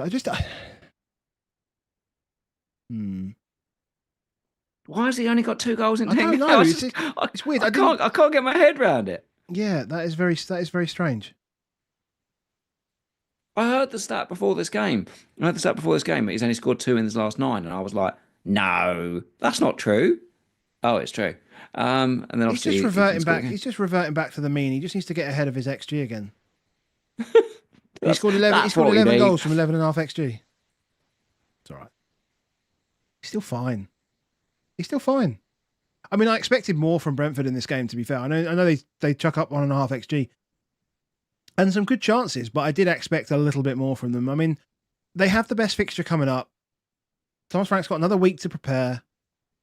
Why has he only got 2 goals in I 10 don't know. games? It's weird. I can't get my head around it. Yeah, that is very strange. I heard the stat before this game. That he's only scored 2 in his last 9, and I was like, no, that's not true. Oh, it's true. And then He's obviously just he reverting can score back. again. He's just reverting back to the mean. He just needs to get ahead of his XG again. He scored 11. He That's scored what we 11 need. goals from 11.5 XG. It's all right. He's still fine. He's still fine. I mean, I expected more from Brentford in this game. To be fair, I know they chuck up 1.5 XG and some good chances, but I did expect a little bit more from them. I mean, they have the best fixture coming up. Thomas Frank's got another week to prepare.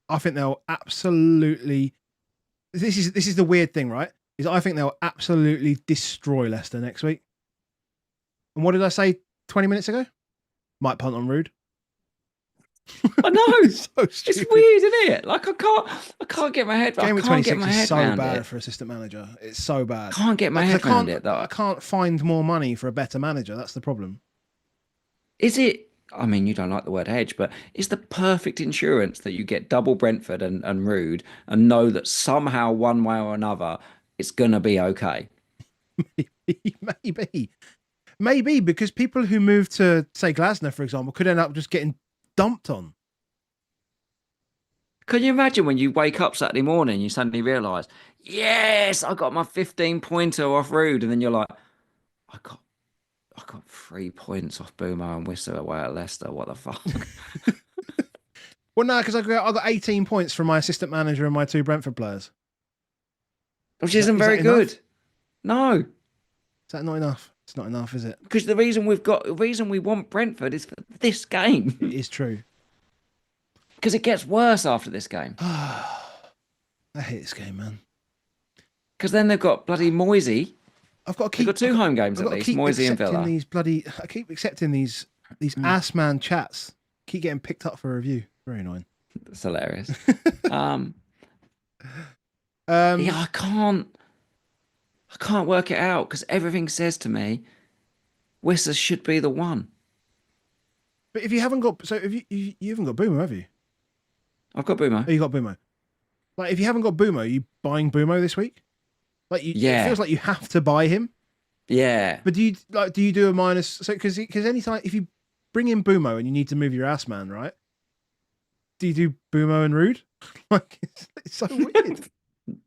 I think they'll absolutely. This is the weird thing, right? Is I think they'll absolutely destroy Leicester next week. And what did I say 20 minutes ago? Might punt on Rude. I know. So it's stupid. weird, isn't it? Like I can't get my head. Game I of can't 26 get my is head so around bad it. for assistant manager. It's so bad. Can't get my Like, head around it. Though. I can't find more money for a better manager. That's the problem. Is it? I mean, you don't like the word hedge, but it's the perfect insurance that you get double Brentford and Rude and know that somehow, one way or another, it's gonna be okay. Maybe because people who move to, say, Glasner, for example, could end up just getting dumped on. Can you imagine when you wake up Saturday morning, you suddenly realise, yes, I got my 15-pointer off Rude, and then you're like, I got 3 points off Boomer and Whistle away at Leicester. What the fuck? Well, no, because I got 18 points from my assistant manager and my 2 Brentford players. Which isn't very good. No. Is that not enough? It's not enough, is it? Because the reason we want Brentford is for this game. It is true. Because it gets worse after this game. I hate this game, man. Because then they've got bloody Moisey. I've got to They've keep. got 2 home games I've at got to least, keep Moisey and accepting Villa. I keep accepting these ass man chats. Keep getting picked up for a review. Very annoying. It's hilarious. Yeah, Um, I can't work it out because everything says to me, Wissa should be the one. But if you haven't got, so if you haven't got Boomo, have you? I've got Boomer. Oh, you got Boomo. Like, if you haven't got Boomo, are you buying Boomo this week? Like, it feels like you have to buy him. Yeah. But do you do a minus? So because anytime if you bring in Boomo and you need to move your ass man, right? Do you do Boomo and Rude? Like, it's so weird.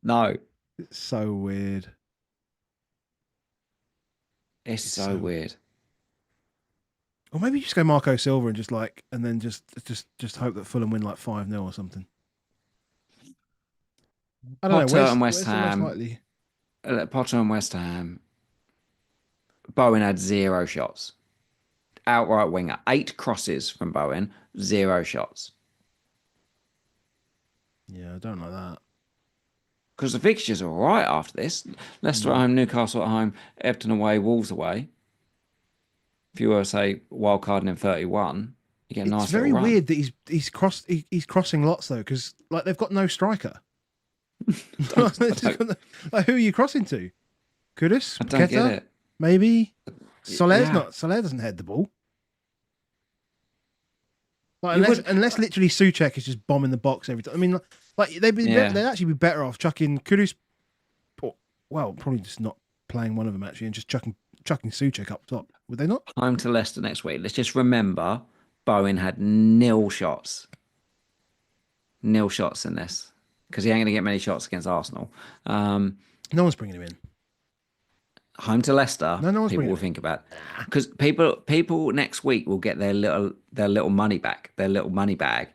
No. It's so weird. It's so weird. Or maybe you just go Marco Silva and just hope that Fulham win like 5-0 or something. I don't know. Potter and Where's West the most Ham. likely? Potter and West Ham. Bowen had 0 shots. Outright winger. 8 crosses from Bowen. 0 shots. Yeah, I don't like that. Because the fixtures are all right after this. Leicester at home, Newcastle at home, Everton away, Wolves away. If you were, say, wild carding in 31, you get a nice It's very little run. weird that he's crossing lots though, because like they've got no striker. Like, who are you crossing to? Kudus? I don't get it. Maybe Soler's Yeah. not. Soler doesn't head the ball. Like, unless literally Souček is just bombing the box every time. I mean, like they'd actually be better off chucking Kudus. Well, probably just not playing one of them actually, and just chucking Souček up top. Would they not? Home to Leicester next week. Let's just remember, Bowen had 0 shots. 0 shots in this. Because he ain't going to get many shots against Arsenal. No one's bringing him in. Home to Leicester, No one's people bringing will it. think about, because people next week will get their little money back, their little money bag.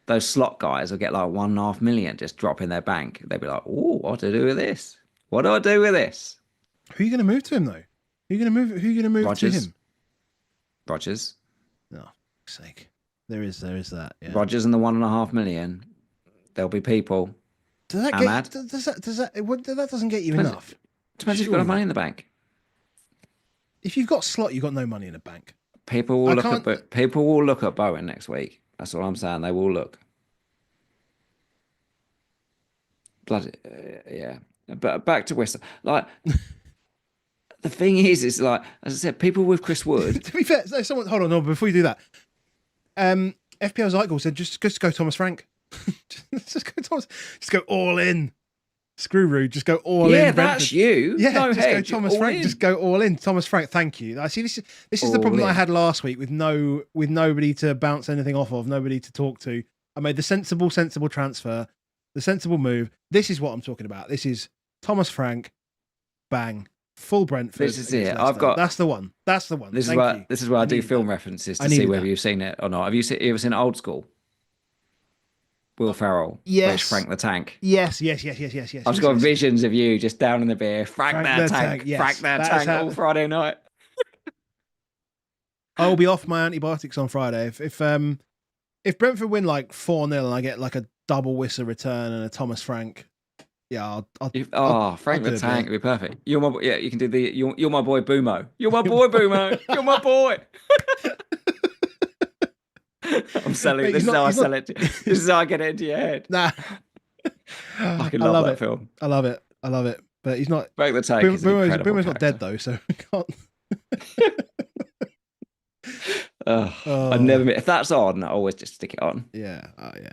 Those slot guys will get like 1.5 million just drop in their bank. They'll be like, "Oh, what to do with this? What do I do with this? Who are you going to move to him though? Who are you going to move Rodgers. to him? Rodgers. No, for fuck's sake. There is that. Yeah. Rodgers and the 1.5 million. There'll be people. Does that Ahmad? that doesn't get you enough? Depends if you've got money in the bank. If you've got Slot, you've got no money in the bank. People will look at Bowen next week. That's all I'm saying. They will look. Bloody yeah. But back to West. Like the thing is like, as I said, people with Chris Wood. To be fair, someone hold on, no, before you do that. FPL Zygle said just go Thomas Frank. Just go all in. Screw Rude, just go all in. Yeah, Brentford. that's you. Yeah, no just head, go Thomas Frank. Just go all in. Thomas Frank, thank you. I see. This is the problem that I had last week with nobody to bounce anything off of, nobody to talk to. I made the sensible transfer, the sensible move. This is what I'm talking about. This is Thomas Frank, bang, full Brentford. This is it. That's the one. This is where I do film references to see whether you've seen it or not. Have you ever seen Old School? Will Ferrell. Yes. Frank the Tank. Yes. I've just got visions of you just down in the beer. Frank that tank. Yes. Frank that tank all Friday night. I will be off my antibiotics on Friday. If Brentford win like 4-0 and I get like a double Whistle return and a Thomas Frank, yeah, Frank the Tank would be perfect. You're my you can do the you're my boy Boomo. You're my boy Boomo. You're my boy. I'm selling. This is how I sell it. This is how I get it into your head. Nah, I fucking love that film. I love it. But he's not. Frank the Tank. Boomer's not dead though, so we can't. I never. If that's on, I always just stick it on. Yeah. Oh yeah.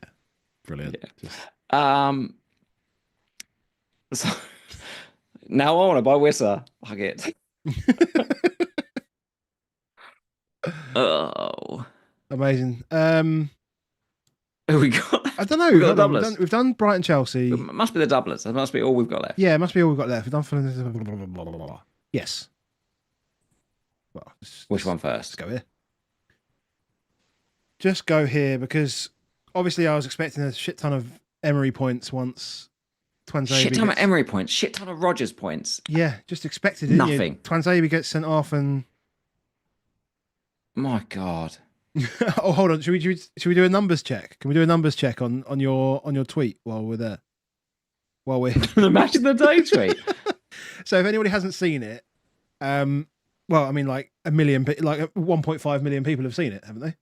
Brilliant. Yeah. So now I want to buy Wissa. Fuck it. Oh. Amazing. Who we got? I don't know. We've done Brighton, Chelsea. It must be the doublets. That must be all we've got left. Yeah, it must be all we've got left. We've done yes. Well, which one first? Let's go here. Just go here because obviously I was expecting a shit ton of Emery points once. Shit ton of Emery points. Shit ton of Rodgers points. Yeah, just expected nothing. Twanzebe gets sent off and. My God. Oh, hold on. Should we do a numbers check? Can we do a numbers check on your tweet while we're there? While we're the match of the day tweet. So if anybody hasn't seen it, well, I mean, like 1.5 million people have seen it, haven't they?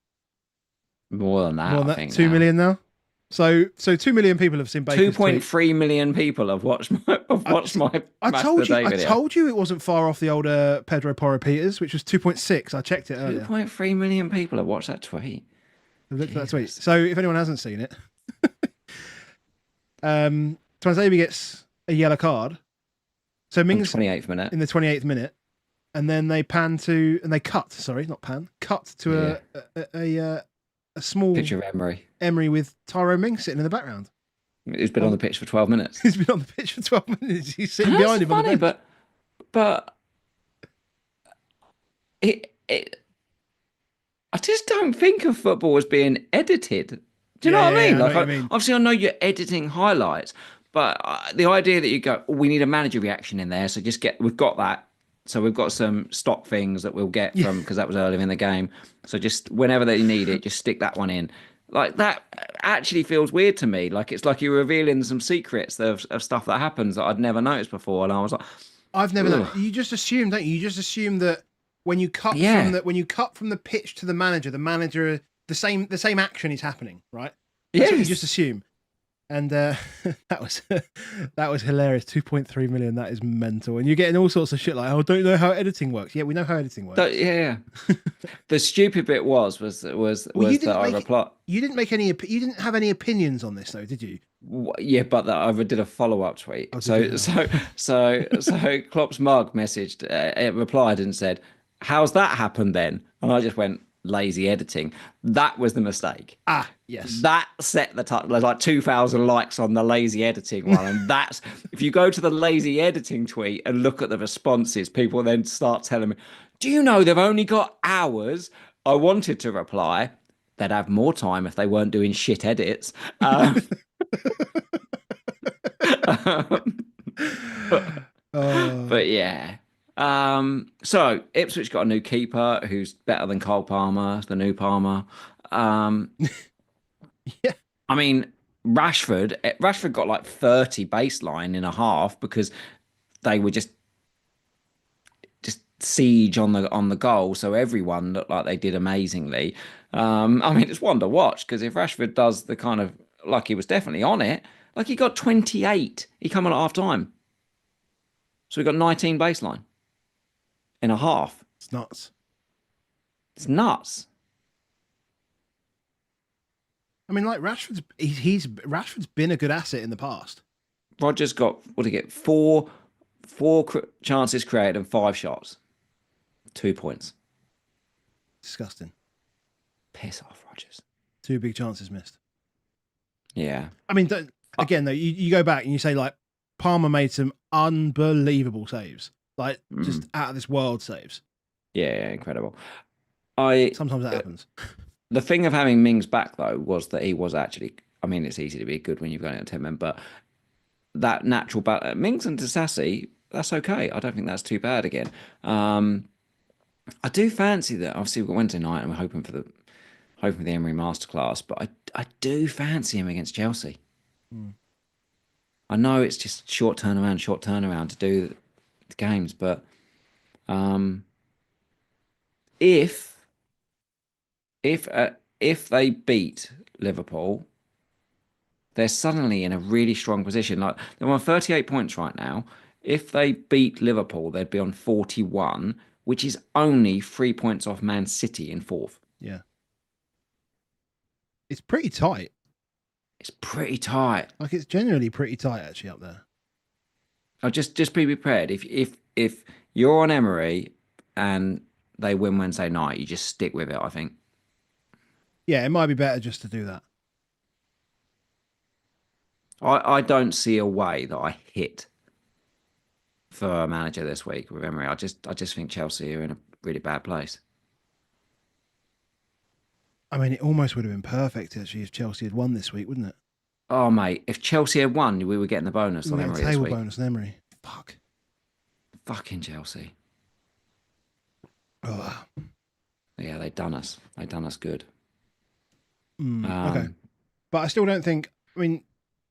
More than that. I think 2 million now. So 2 million people have seen Baker's 2.3 million people have watched my I told you it wasn't far off the older Pedro Porro Peters, which was 2.6. I checked it earlier. 2.3 million people have watched that tweet. Looked at that tweet. So if anyone hasn't seen it, Twanzebe gets a yellow card. So Mings in the 28th minute. In the 28th minute, and then they cut to a small picture of Emery with Tyrone Mings sitting in the background. He's been on the pitch for 12 minutes. He's been on the pitch for 12 minutes. He's sitting behind him on the bench. But I just don't think of football as being edited. Do you know what I mean? Obviously, I know you're editing highlights, but the idea that you go, we need a manager reaction in there, so we've got that. So we've got some stock things that we'll get from, because that was earlier in the game. So just whenever they need it, just stick that one in. Like that actually feels weird to me. Like it's like you're revealing some secrets of stuff that happens that I'd never noticed before. And I was like, I've never known. You just assume, don't you? You just assume that when you cut from the pitch to the manager, the same action is happening, right? That's what you just assume. And that was hilarious. 2.3 million. That is mental. And you're getting all sorts of shit like, "Oh, don't know how editing works." Yeah, we know how editing works. Yeah. The stupid bit was that I replied. You didn't make any. You didn't have any opinions on this, though, did you? Yeah, but that I did a follow-up tweet. So Klopp's mug replied and said, "How's that happened then?" And I just went, lazy editing. That was the mistake. Yes. That set the touch. There's like 2,000 likes on the lazy editing one. And that's, if you go to the lazy editing tweet and look at the responses, people then start telling me, do you know they've only got hours? I wanted to reply, they'd have more time if they weren't doing shit edits. yeah. So Ipswich got a new keeper who's better than Cole Palmer, the new Palmer. Um, Yeah. I mean, Rashford got like 30 baseline in a half because they were just siege on the goal. So everyone looked like they did amazingly. I mean, it's one to watch because if Rashford does the kind of like he was definitely on it, like he got 28. He come on at half time. So we got 19 baseline in a half. It's nuts. It's nuts. I mean, like Rashford's been a good asset in the past. Rogers got what did he get? Chances created and 5 shots. 2 points. Disgusting. Piss off, Rogers. 2 big chances missed. Yeah. I mean, again though, you go back and you say like Palmer made some unbelievable saves, like just out of this world saves. Yeah, incredible. Sometimes that happens. The thing of having Mings back though was that he was actually. I mean, it's easy to be good when you've got 10 men, but that natural battle, Mings and Disassi, that's okay. I don't think that's too bad again. I do fancy that. Obviously, we've got Wednesday night, and we're hoping for the Emery masterclass. But I do fancy him against Chelsea. I know it's just short turnaround to do the games, but if they beat Liverpool, they're suddenly in a really strong position. Like they're on 38 points right now. If they beat Liverpool, they'd be on 41, which is only 3 points off Man City in fourth. Yeah. It's pretty tight. It's pretty tight. Like it's generally pretty tight actually up there. I'll just be prepared. If you're on Emery and they win Wednesday night, you just stick with it, I think. Yeah, it might be better just to do that. I don't see a way that I hit for a manager this week with Emery. I just think Chelsea are in a really bad place. I mean, it almost would have been perfect actually if Chelsea had won this week, wouldn't it? Oh mate, if Chelsea had won, we were getting the bonus on Emery this week. Table bonus on Emery. Fuck. Fucking Chelsea. Oh. Yeah, they done us. They done us good. Okay, but I still don't think. I mean,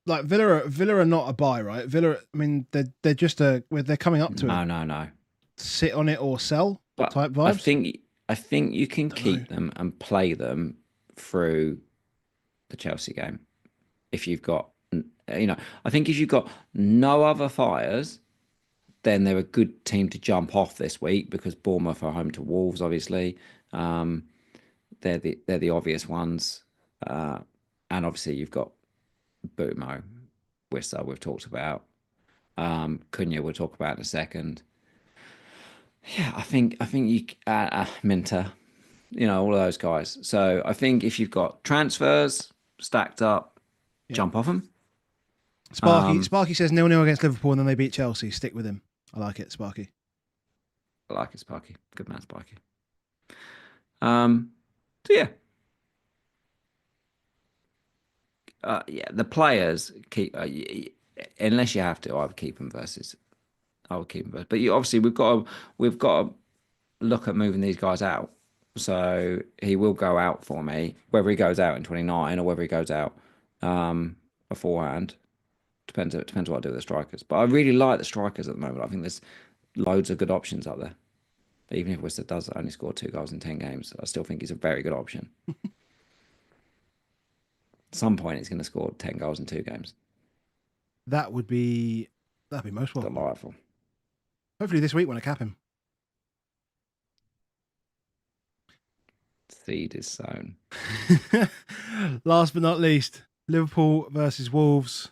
like Villa are not a buy, right? Villa. I mean, they're just they're coming up to it. No. Sit on it or sell type vibes. I think you can keep them and play them through the Chelsea game. If you've got, I think if you've got no other fires, then they're a good team to jump off this week because Bournemouth are home to Wolves, obviously. They're the obvious ones. And obviously you've got Bumo, Wissa we've talked about. Cunha we'll talk about in a second. Yeah, I think you Minter, all of those guys. So I think if you've got transfers stacked up, jump off them. Sparky says 0-0 against Liverpool and then they beat Chelsea. Stick with him. I like it, Sparky. I like it, Sparky. Good man, Sparky. So yeah. The players keep unless you have to. I would keep them versus. But obviously we've got to look at moving these guys out. So he will go out for me, whether he goes out in 29 or whether he goes out beforehand. Depends what I do with the strikers. But I really like the strikers at the moment. I think there's loads of good options up there. Even if Worcester does only score 2 goals in 10 games, I still think he's a very good option. At some point, he's going to score 10 goals in 2 games. That'd be most welcome. Delightful. Hopefully this week when I cap him. Seed is sown. Last but not least, Liverpool versus Wolves.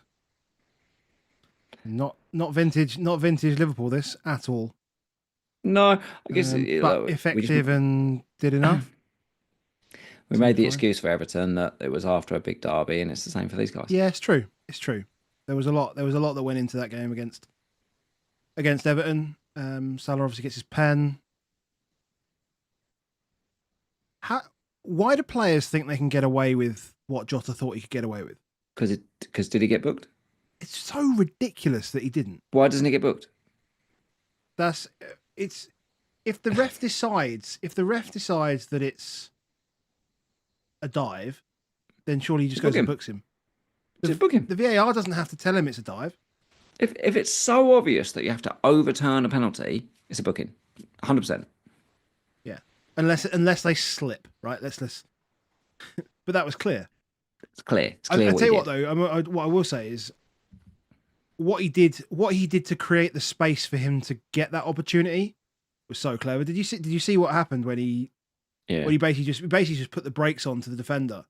Not vintage Liverpool this at all. No, I guess but effective and did enough. We made the excuse for Everton that it was after a big derby, and it's the same for these guys. Yeah, it's true. There was a lot that went into that game against Everton. Salah obviously gets his pen. Why do players think they can get away with what Jota thought he could get away with? Because did he get booked? It's so ridiculous that he didn't. Why doesn't he get booked? That's it's if the ref decides that it's a dive, then surely he just goes and books him. Just book him. The VAR doesn't have to tell him it's a dive. If it's so obvious that you have to overturn a penalty, it's a booking, 100%. Yeah, unless they slip, right? Let's. But that was clear. It's clear. It's clear. I tell you what, though, what I will say is what he did to create the space for him to get that opportunity was so clever. Did you see what happened when he basically just put the brakes on to the defender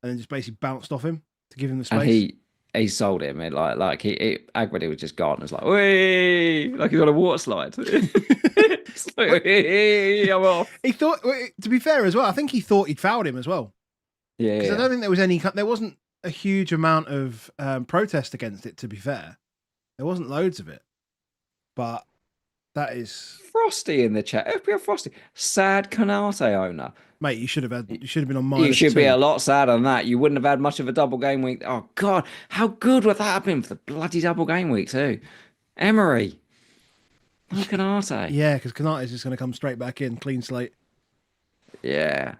and then just basically bounced off him to give him the space? And he sold him. Agbady was just gone. It's like, whee! Like he's on a water slide. It's like, whee, I'm off. He thought, to be fair as well, I think he thought he'd fouled him as well. Yeah. Because I don't think there wasn't a huge amount of protest against it, to be fair. There wasn't loads of it. But that is... Frosty in the chat. FPL Frosty. Sad Canate owner. Mate, you should have been on minus You should 2. be a lot sadder than that. You wouldn't have had much of a double game week. Oh, God. How good would that have been for the bloody double game week, too? Emery. No Canate. Yeah, because Canate is just going to come straight back in, clean slate. Yeah.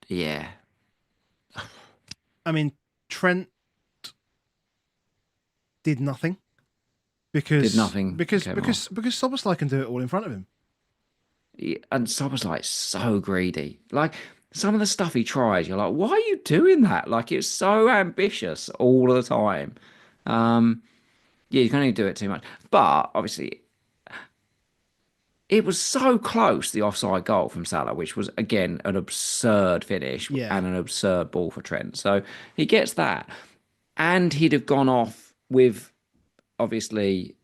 Yeah. I mean, Trent did nothing because Szoboszlai can do it all in front of him. Yeah, and Szoboszlai so greedy. Like some of the stuff he tries, you're like, why are you doing that? Like it's so ambitious all the time. Yeah, you can only do it too much. But obviously, it was so close, the offside goal from Salah, which was, again, an absurd finish and an absurd ball for Trent. So he gets that. And he'd have gone off with, obviously,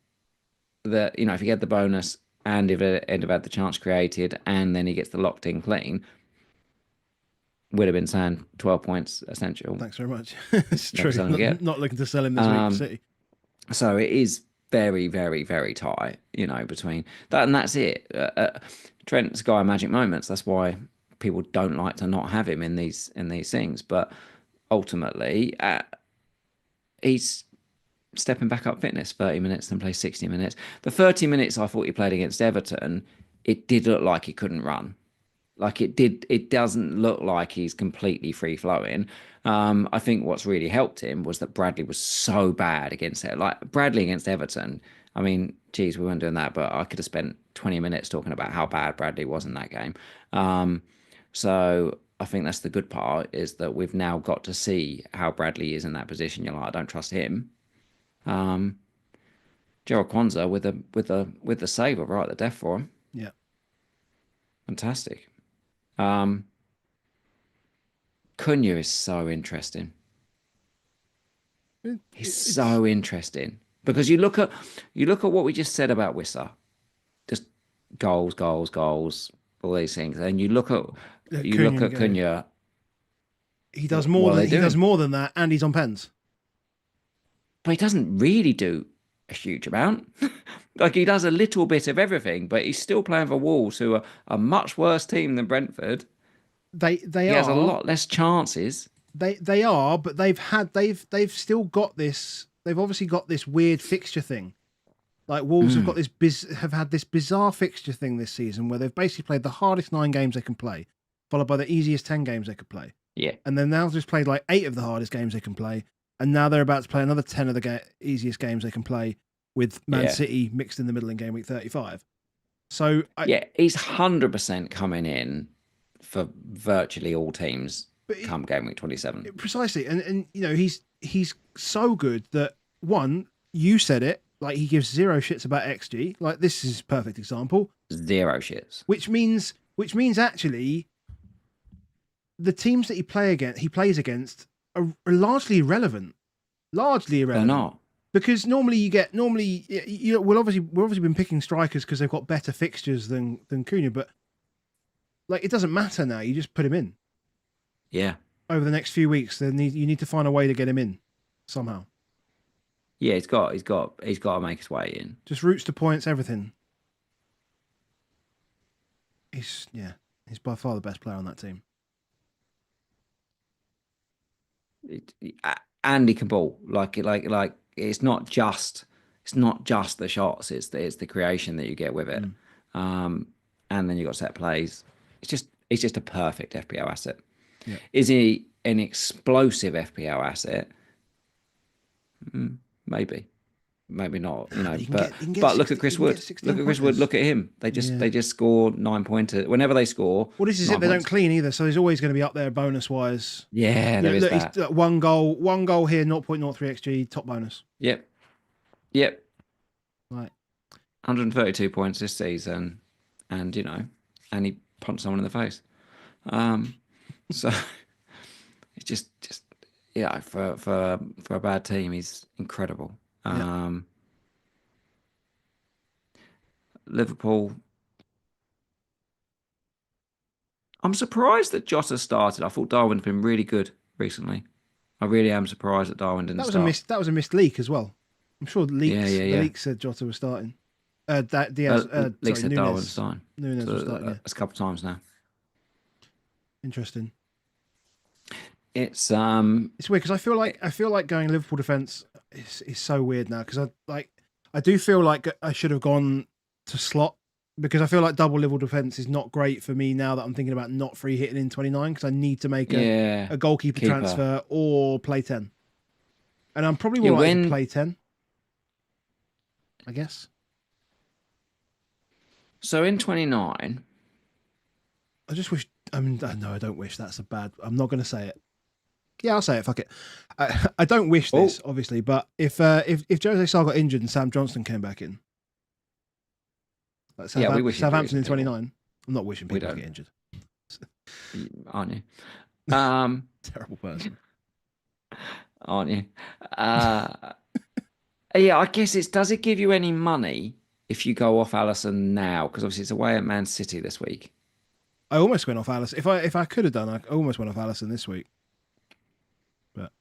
if he get the bonus and if it had had the chance created and then he gets the locked in clean, would have been saying 12 points essential. Thanks very much. It's true. Not looking to sell him this week, City. So it is very, very, very tight, between that and that's it. Trent's got magic moments. That's why people don't like to not have him in these things. But ultimately, he's stepping back up fitness. 30 minutes, then play 60 minutes. The 30 minutes I thought he played against Everton, it did look like he couldn't run. Like it did. It doesn't look like he's completely free flowing. I think what's really helped him was that Bradley was so bad against it. Like Bradley against Everton. I mean, geez, we weren't doing that, but I could have spent 20 minutes talking about how bad Bradley was in that game. So I think that's the good part, is that we've now got to see how Bradley is in that position. You're like, I don't trust him. Gerald Kwanzaa with the saver right at the death for him. Yeah, fantastic. Cunha is so interesting. He's so interesting because you look at what we just said about Wissa, just goals, all these things, and you look at Cunha. He does more than that, and he's on pens. But he doesn't really do a huge amount. Like he does a little bit of everything, but he's still playing for Wolves, who are a much worse team than Brentford. He has a lot less chances. They are, but they've still got this. They've obviously got this weird fixture thing. Like Wolves have got have had this bizarre fixture thing this season where they've basically played the hardest 9 games they can play, followed by the easiest 10 games they could play. Yeah, and then now just played like 8 of the hardest games they can play, and now they're about to play another 10 of the easiest games they can play, with Man City mixed in the middle in game week 35. So he's 100% coming in for virtually all teams come game week 27. Precisely. And he's so good that, one, you said it, like he gives 0 shits about XG. Like this is a perfect example. 0 shits. Which means actually the teams that he plays against are largely irrelevant. They're not. Because we've obviously been picking strikers because they've got better fixtures than Cunha, but like it doesn't matter now. You just put him in. Yeah. Over the next few weeks, you need to find a way to get him in somehow. Yeah, he's got to make his way in. Just routes to points, everything. He's by far the best player on that team. And he can ball like it's not just the shots. It's the creation that you get with it. And then you got set plays. It's just a perfect FPL asset. Yeah. Is he an explosive FPL asset? Maybe not. You know, but look at Chris Wood. Look at Chris Wood. Look at him. They just score 9-pointers whenever they score. Well, this is it. They don't clean either, so he's always going to be up there bonus wise. Yeah, there is that. He's, one goal here, 0.03 xG, top bonus. Yep. Right. 132 points this season, and he punched someone in the face. So it's just for a bad team, he's incredible. Liverpool. I'm surprised that Jota started. I thought Darwin's been really good recently. I really am surprised that Darwin didn't start. That was a missed leak as well. I'm sure the leak said Jota was starting. Leak said Darwin was starting. Nunes was starting. That's a couple of times now. Interesting. It's weird because I feel like going Liverpool defense is so weird now, because I do feel like I should have gone to slot, because I feel like double Liverpool defense is not great for me now that I'm thinking about not free hitting in 29, because I need to make a goalkeeper transfer or play 10, and I'm probably more likely to play 10, I guess. So in 29, I just wish. I mean, no, I don't wish. That's a bad. I'm not going to say it. Yeah, I'll say it. Fuck it. I don't wish this, obviously, but if Jose Sarr got injured and Sam Johnston came back in, like we wish Southampton in 29. I'm not wishing people to get injured. Aren't you? Terrible person. Aren't you? Yeah, I guess does it give you any money if you go off Alisson now? Because obviously it's away at Man City this week. I almost went off Alisson. If I could have done, I almost went off Alisson this week. But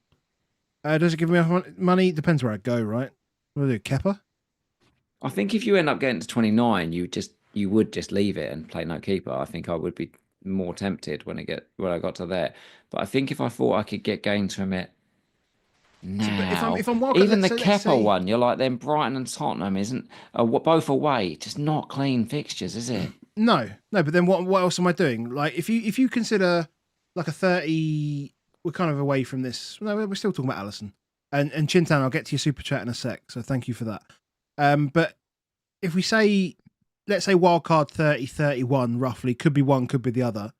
does it give me enough money? Depends where I go, right? What do I do? Kepa? I think if you end up getting to 29, you would just leave it and play no keeper. I think I would be more tempted when I got to there. But I think if I thought I could get gains from it now, if I'm even the Kepa one, you're like, then Brighton and Tottenham isn't both away. Just not clean fixtures, is it? No. But then what else am I doing? Like if you consider like a 30, we're kind of away from this. No, we're still talking about Alisson and Chintan. I'll get to your super chat in a sec. So thank you for that. But if we say, let's say wildcard 30, 31 roughly, could be one, could be the other.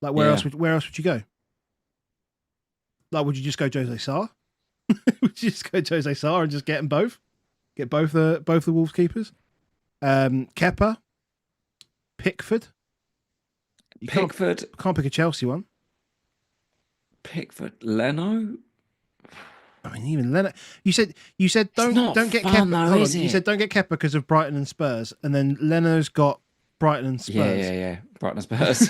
Like where else would you go? Like would you just go Jose Sarr? Would you just go Jose Sarr and just get them both? Get both the Wolves keepers? Kepa, Pickford. Can't pick a Chelsea one. Pickford, Leno. I mean, even Leno. You said don't get fun, Kepa. though, is it? You said don't get Kepa because of Brighton and Spurs, and then Leno's got Brighton and Spurs. Yeah. Brighton and Spurs.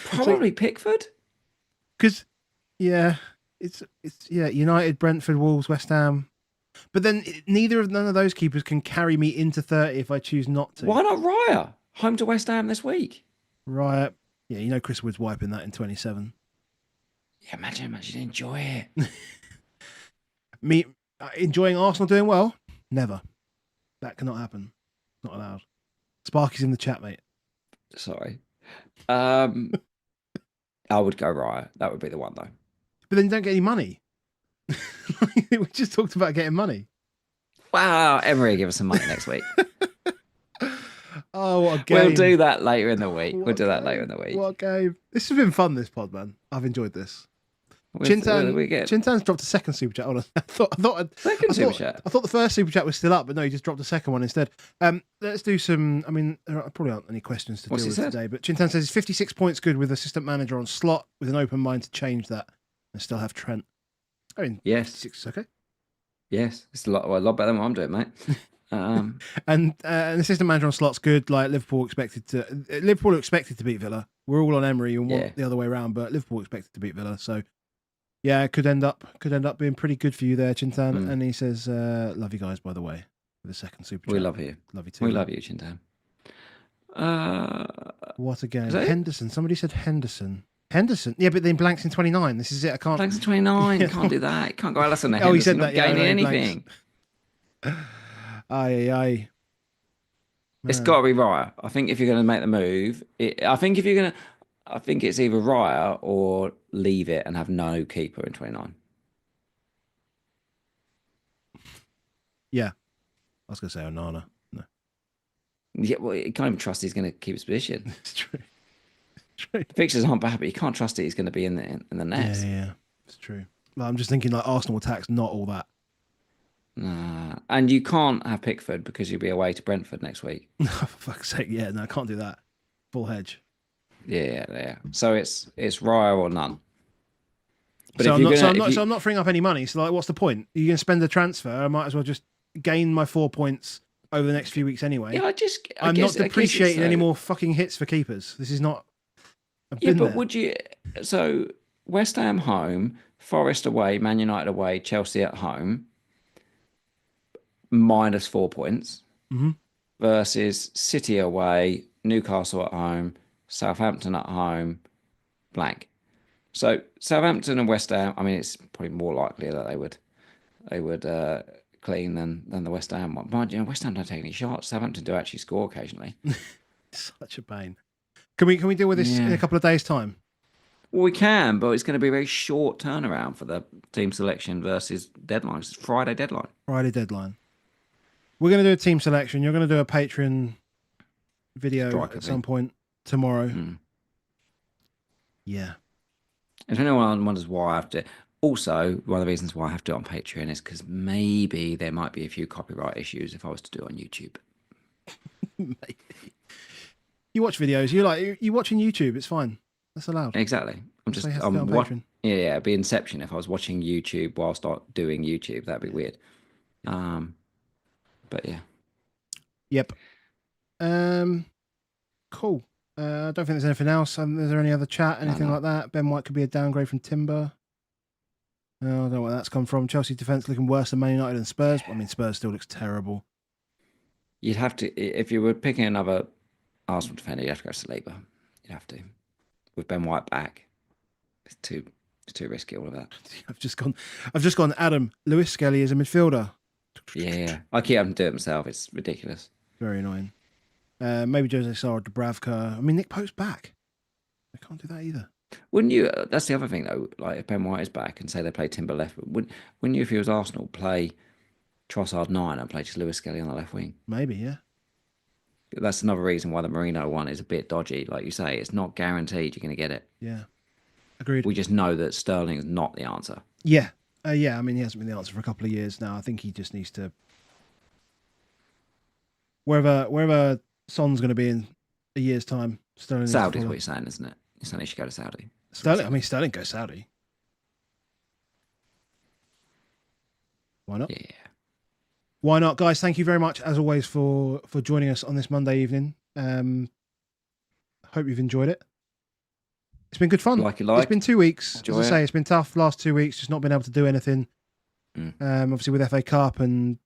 Probably Pickford. Because it's United, Brentford, Wolves, West Ham. But then none of those keepers can carry me into 30 if I choose not to. Why not Raya? Home to West Ham this week. Raya. Yeah, Chris Wood's wiping that in 27. Yeah, imagine enjoy it. Me enjoying Arsenal doing well? Never. That cannot happen. Not allowed. Sparky's in the chat, mate. Sorry. I would go Raya. That would be the one, though. But then you don't get any money. We just talked about getting money. Wow, Emery, give us some money next week. Oh, what a game. We'll do that later in the week. What a game. This has been fun, this pod, man. I've enjoyed this. Chintan's dropped a second super chat. Hold on. I thought the first super chat was still up, but no, he just dropped a second one instead. Let's do some. I mean, there probably aren't any questions to deal with today, but Chintan says 56 points good with assistant manager on slot with an open mind to change that and still have Trent. I mean, yes, 56 okay. Yes, it's a lot better than what I'm doing, mate. And an assistant manager on slot's good. Like Liverpool are expected to beat Villa. We're all on Emery and want the other way around, but Liverpool expected to beat Villa. So yeah, it could end up being pretty good for you there, Chintan. And he says, "Love you guys, by the way." With a second super chat. We love you. Love you too. We love you, Chintan. What a game, Henderson. Somebody said Henderson. Henderson. Yeah, but then blanks in 29. This is it. I can't. Blanks in 29. You can't do that. You can't go Alisson and Oh, Henderson. he said You're that. not Yeah, gaining no, anything. Aye. It's got to be Raya. I think if you're going to make the move, I think it's either Raya or leave it and have no keeper in 29. Yeah. I was going to say Onana. No. Yeah, well, you can't even trust he's going to keep his position. It's true. The fixtures aren't bad, but you can't trust that he's going to be in the nets. Yeah. It's true. Like, I'm just thinking like Arsenal attack's not all that. And you can't have Pickford because you'll be away to Brentford next week. For fuck's sake, yeah, no, I can't do that. Full hedge. Yeah. So it's Raya or none. But So I'm not freeing up any money. So like, what's the point? Are you going to spend the transfer? I might as well just gain my 4 points over the next few weeks anyway. Yeah, I'm not depreciating any more fucking hits for keepers. This is not. Would you? So West Ham home, Forest away, Man United away, Chelsea at home. -4 points versus City away, Newcastle at home, Southampton at home, blank. So Southampton and West Ham. I mean, it's probably more likely that they would clean than the West Ham one. But West Ham don't take any shots. Southampton do actually score occasionally. Such a pain. Can we deal with this in a couple of days' time? Well, we can, but it's going to be a very short turnaround for the team selection versus deadline. It's Friday deadline. Friday deadline. We're going to do a team selection. You're going to do a Patreon video at some point tomorrow. Yeah. If anyone wonders why I have to... Also, one of the reasons why I have to do it on Patreon is because maybe there might be a few copyright issues if I was to do it on YouTube. Maybe. You watch videos. You're watching YouTube. It's fine. That's allowed. Exactly. It'd be Inception if I was watching YouTube whilst not doing YouTube. That'd be weird. But yeah. Yep. Cool. I don't think there's anything else. Is there any other chat? Anything like that? Ben White could be a downgrade from Timber. I don't know where that's come from. Chelsea defence looking worse than Man United and Spurs. I mean, Spurs still looks terrible. You'd have to, if you were picking another Arsenal defender, you'd have to go Saliba. You'd have to. With Ben White back. It's too risky, all of that. I've just gone, Adam, Lewis Skelly is a midfielder. Yeah. I keep having to do it myself. It's ridiculous. Very annoying. Maybe Jose Sarr or Dubravka. I mean, Nick Pope's back. I can't do that either. Wouldn't you? That's the other thing, though. Like, if Ben White is back and say they play Timber left, wouldn't you, if he was Arsenal, play Trossard 9 and play just Lewis Skelly on the left wing? Maybe, yeah. That's another reason why the Merino one is a bit dodgy. Like you say, it's not guaranteed you're going to get it. Yeah. Agreed. We just know that Sterling is not the answer. Yeah. Yeah, I mean, he hasn't been the answer for a couple of years now. I think he just needs to... Wherever Son's going to be in a year's time, Sterling... Saudi's what you're saying, isn't it? You're saying he should go to Saudi. Sterling goes Saudi. Why not? Yeah. Why not, guys? Thank you very much, as always, for joining us on this Monday evening. Hope you've enjoyed it. It's been good fun. It's been 2 weeks. Enjoy as I say, it's been tough last 2 weeks, just not been able to do anything. Obviously, with FA Cup and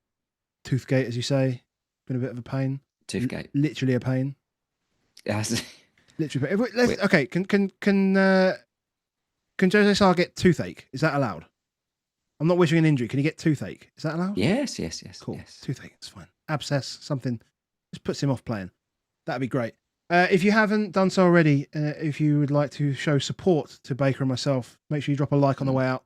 Toothgate, as you say, been a bit of a pain. Toothgate. Literally a pain. Yes. Literally. Okay, can Jose Sarr get toothache? Is that allowed? I'm not wishing an injury. Can he get toothache? Is that allowed? Yes. Cool. Yes. Toothache, it's fine. Abscess, something. Just puts him off playing. That'd be great. If you haven't done so already, if you would like to show support to Baker and myself, make sure you drop a like on the way out.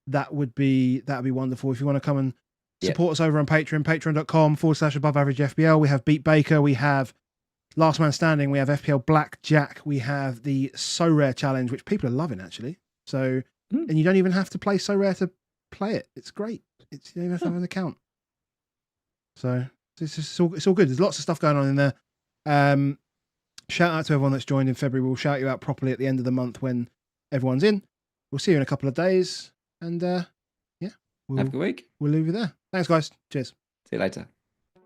That'd be wonderful. If you want to come and support us over on Patreon, patreon.com/AboveAverageFPL. We have Beat Baker. We have Last Man Standing. We have FPL Blackjack. We have the So Rare Challenge, which people are loving, actually. So, and you don't even have to play So Rare to play it. It's great. You don't even have to have an account. So, it's all good. There's lots of stuff going on in there. Shout out to everyone that's joined in February. We'll shout you out properly at the end of the month when everyone's in. We'll see you in a couple of days. And, have a good week. We'll leave you there. Thanks, guys. Cheers. See you later.